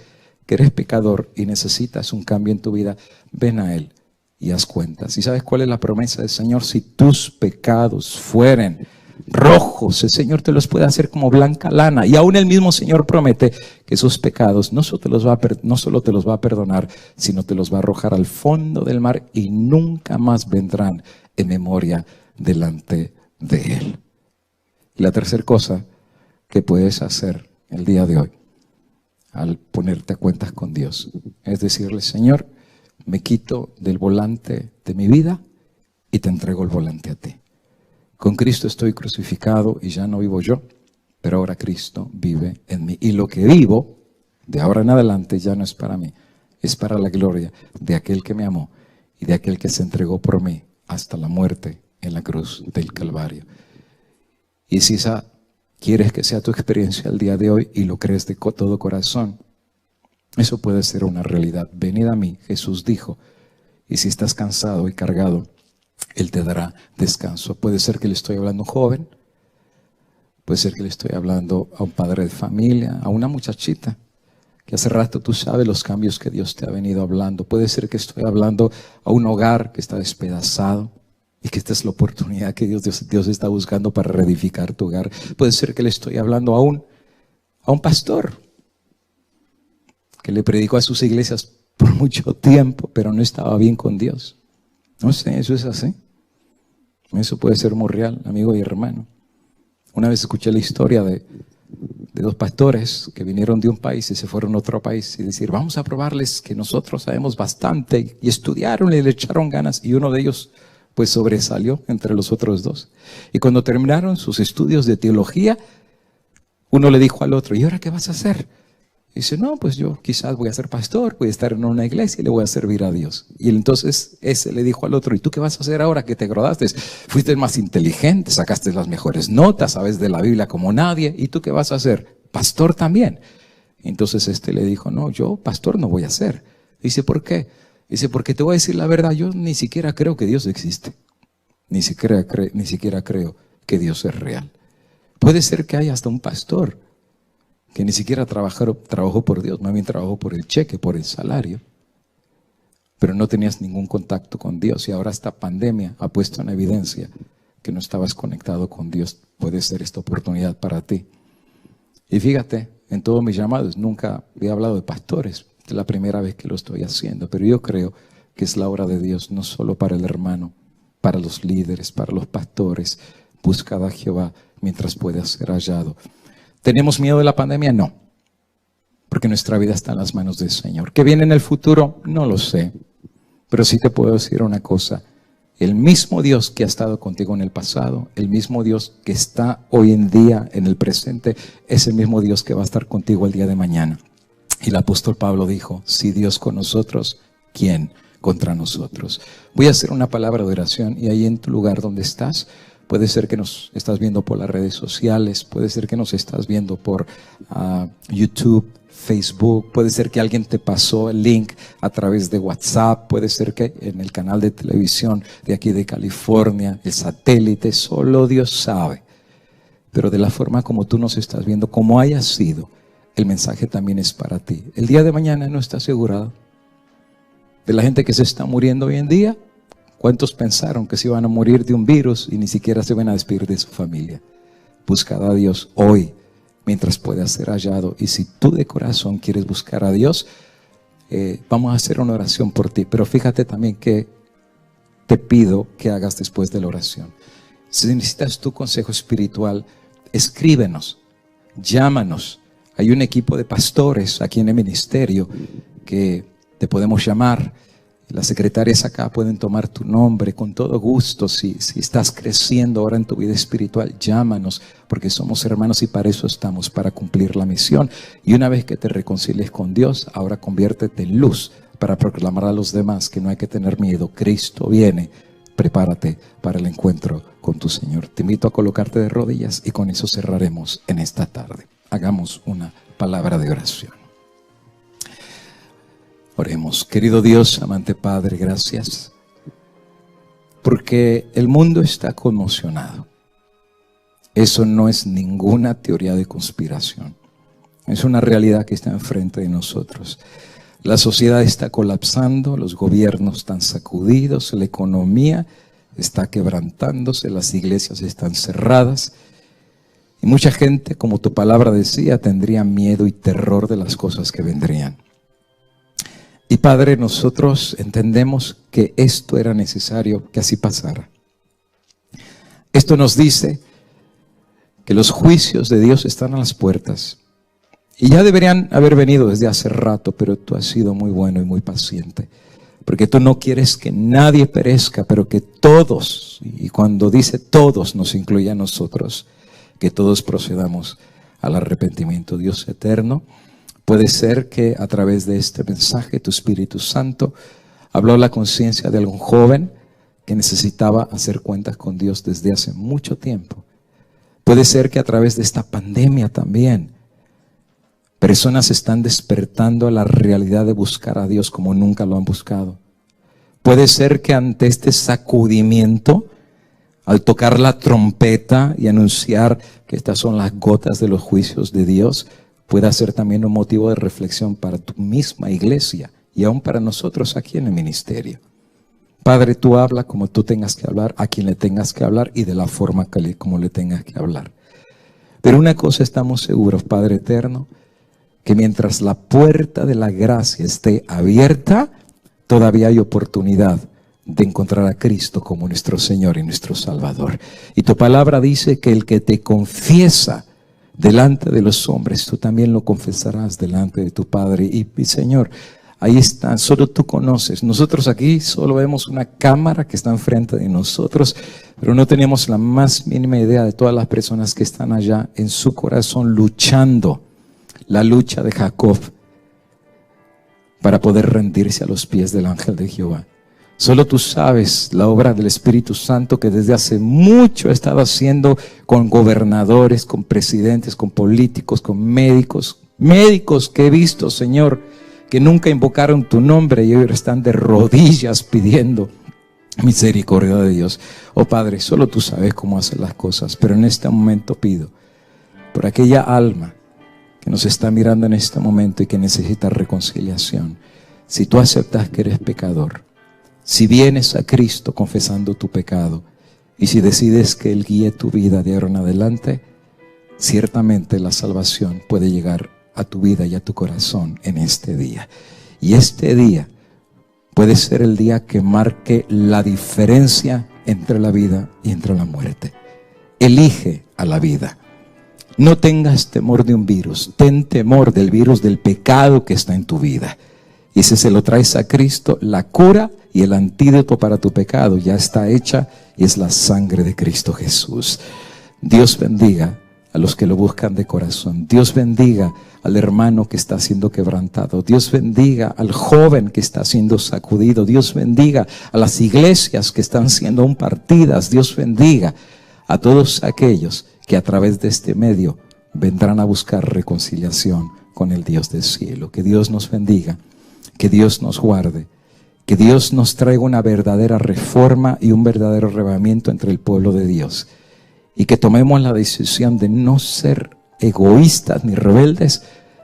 que eres pecador y necesitas un cambio en tu vida, ven a Él y haz cuentas. ¿Y sabes cuál es la promesa del Señor? Si tus pecados fueren rojos, el Señor te los puede hacer como blanca lana. Y aún el mismo Señor promete que esos pecados no solo te los va a perdonar, sino te los va a arrojar al fondo del mar y nunca más vendrán en memoria delante de Él. Y la tercera cosa que puedes hacer el día de hoy al ponerte a cuentas con Dios es decirle, Señor, me quito del volante de mi vida y te entrego el volante a ti. Con Cristo estoy crucificado y ya no vivo yo, pero ahora Cristo vive en mí. Y lo que vivo, de ahora en adelante, ya no es para mí, es para la gloria de aquel que me amó y de aquel que se entregó por mí hasta la muerte en la cruz del Calvario. Y si esa quieres que sea tu experiencia el día de hoy y lo crees de todo corazón, eso puede ser una realidad. Venid a mí, Jesús dijo, y si estás cansado y cargado, Él te dará descanso. Puede ser que le estoy hablando a un joven, puede ser que le estoy hablando a un padre de familia, a una muchachita que hace rato tú sabes los cambios que Dios te ha venido hablando. Puede ser que estoy hablando a un hogar que está despedazado y que esta es la oportunidad que Dios está buscando para reedificar tu hogar. Puede ser que le estoy hablando a un pastor que le predicó a sus iglesias por mucho tiempo, pero no estaba bien con Dios. No sé, eso es así. Eso puede ser muy real, amigo y hermano. Una vez escuché la historia de 2 pastores que vinieron de un país y se fueron a otro país y decir, vamos a probarles que nosotros sabemos bastante. Y estudiaron y le echaron ganas y uno de ellos pues sobresalió entre los otros 2. Y cuando terminaron sus estudios de teología, uno le dijo al otro, ¿y ahora qué vas a hacer? Y dice, no, pues yo quizás voy a ser pastor, voy a estar en una iglesia y le voy a servir a Dios. Y entonces ese le dijo al otro, ¿y tú qué vas a hacer ahora que te graduaste? Fuiste el más inteligente, sacaste las mejores notas, sabes de la Biblia como nadie. ¿Y tú qué vas a hacer? Pastor también. Entonces este le dijo, no, yo pastor no voy a ser. Dice, ¿por qué? Dice, porque te voy a decir la verdad, yo ni siquiera creo que Dios existe. Ni siquiera creo que Dios es real. Puede ser que haya hasta un pastor que ni siquiera trabajó por Dios, más bien trabajó por el cheque, por el salario, pero no tenías ningún contacto con Dios. Y ahora esta pandemia ha puesto en evidencia que no estabas conectado con Dios. Puede ser esta oportunidad para ti. Y fíjate, en todos mis llamados nunca había hablado de pastores. Es la primera vez que lo estoy haciendo, pero yo creo que es la obra de Dios, no solo para el hermano, para los líderes, para los pastores. Buscad a Jehová mientras pueda ser hallado. ¿Tenemos miedo de la pandemia? No, porque nuestra vida está en las manos del Señor. ¿Qué viene en el futuro? No lo sé, pero sí te puedo decir una cosa. El mismo Dios que ha estado contigo en el pasado, el mismo Dios que está hoy en día en el presente, es el mismo Dios que va a estar contigo el día de mañana. Y el apóstol Pablo dijo, si Dios con nosotros, ¿quién contra nosotros? Voy a hacer una palabra de oración y ahí en tu lugar donde estás, puede ser que nos estás viendo por las redes sociales, puede ser que nos estás viendo por YouTube, Facebook, puede ser que alguien te pasó el link a través de WhatsApp, puede ser que en el canal de televisión de aquí de California, el satélite, solo Dios sabe. Pero de la forma como tú nos estás viendo, como haya sido, el mensaje también es para ti. El día de mañana no está asegurado. De la gente que se está muriendo hoy en día, ¿cuántos pensaron que se iban a morir de un virus y ni siquiera se van a despedir de su familia? Buscad a Dios hoy, mientras pueda ser hallado. Y si tú de corazón quieres buscar a Dios, vamos a hacer una oración por ti. Pero fíjate también que te pido que hagas después de la oración. Si necesitas tu consejo espiritual, escríbenos, llámanos. Hay un equipo de pastores aquí en el ministerio que te podemos llamar. Las secretarias acá pueden tomar tu nombre con todo gusto. Si estás creciendo ahora en tu vida espiritual, llámanos, porque somos hermanos y para eso estamos, para cumplir la misión. Y una vez que te reconcilies con Dios, ahora conviértete en luz para proclamar a los demás que no hay que tener miedo. Cristo viene. Prepárate para el encuentro con tu Señor. Te invito a colocarte de rodillas y con eso cerraremos en esta tarde. Hagamos una palabra de oración. Oremos. Querido Dios, amante Padre, gracias, porque el mundo está conmocionado. Eso no es ninguna teoría de conspiración. Es una realidad que está enfrente de nosotros. La sociedad está colapsando, los gobiernos están sacudidos, la economía está quebrantándose, las iglesias están cerradas. Y mucha gente, como tu palabra decía, tendría miedo y terror de las cosas que vendrían. Y Padre, nosotros entendemos que esto era necesario que así pasara. Esto nos dice que los juicios de Dios están a las puertas. Y ya deberían haber venido desde hace rato, pero tú has sido muy bueno y muy paciente. Porque tú no quieres que nadie perezca, pero que todos, y cuando dice todos nos incluye a nosotros, que todos procedamos al arrepentimiento. Dios eterno, puede ser que a través de este mensaje tu Espíritu Santo habló la conciencia de algún joven que necesitaba hacer cuentas con Dios desde hace mucho tiempo. Puede ser que a través de esta pandemia también personas están despertando a la realidad de buscar a Dios como nunca lo han buscado. Puede ser que ante este sacudimiento, al tocar la trompeta y anunciar que estas son las gotas de los juicios de Dios, pueda ser también un motivo de reflexión para tu misma iglesia y aún para nosotros aquí en el ministerio. Padre, tú habla como tú tengas que hablar, a quien le tengas que hablar y de la forma como le tengas que hablar. Pero una cosa estamos seguros, Padre eterno, que mientras la puerta de la gracia esté abierta, todavía hay oportunidad de encontrar a Cristo como nuestro Señor y nuestro Salvador. Y tu palabra dice que el que te confiesa delante de los hombres, tú también lo confesarás delante de tu Padre. Y Señor, ahí están, solo tú conoces. Nosotros aquí solo vemos una cámara que está enfrente de nosotros, pero no tenemos la más mínima idea de todas las personas que están allá en su corazón luchando la lucha de Jacob para poder rendirse a los pies del ángel de Jehová. Solo tú sabes la obra del Espíritu Santo que desde hace mucho ha estado haciendo con gobernadores, con presidentes, con políticos, con médicos que he visto, Señor, que nunca invocaron tu nombre y hoy están de rodillas pidiendo misericordia de Dios. Oh Padre, solo tú sabes cómo hacer las cosas, pero en este momento pido por aquella alma que nos está mirando en este momento y que necesita reconciliación. Si tú aceptas que eres pecador, si vienes a Cristo confesando tu pecado y si decides que Él guíe tu vida de ahora en adelante, ciertamente la salvación puede llegar a tu vida y a tu corazón en este día. Y este día puede ser el día que marque la diferencia entre la vida y entre la muerte. Elige a la vida. No tengas temor de un virus, ten temor del virus del pecado que está en tu vida. Y si se lo traes a Cristo, la cura y el antídoto para tu pecado ya está hecha, y es la sangre de Cristo Jesús. Dios bendiga a los que lo buscan de corazón. Dios bendiga al hermano que está siendo quebrantado. Dios bendiga al joven que está siendo sacudido. Dios bendiga a las iglesias que están siendo aún partidas. Dios bendiga a todos aquellos que a través de este medio vendrán a buscar reconciliación con el Dios del cielo. Que Dios nos bendiga, que Dios nos guarde, que Dios nos traiga una verdadera reforma y un verdadero arrebatamiento entre el pueblo de Dios. Y que tomemos la decisión de no ser egoístas ni rebeldes,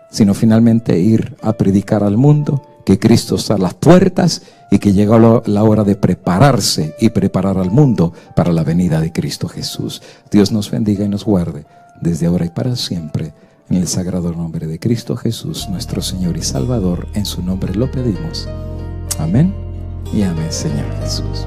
sino finalmente ir a predicar al mundo que Cristo está a las puertas y que llega la hora de prepararse y preparar al mundo para la venida de Cristo Jesús. Dios nos bendiga y nos guarde desde ahora y para siempre. En el sagrado nombre de Cristo Jesús, nuestro Señor y Salvador, en su nombre lo pedimos. Amén y amén, Señor Jesús.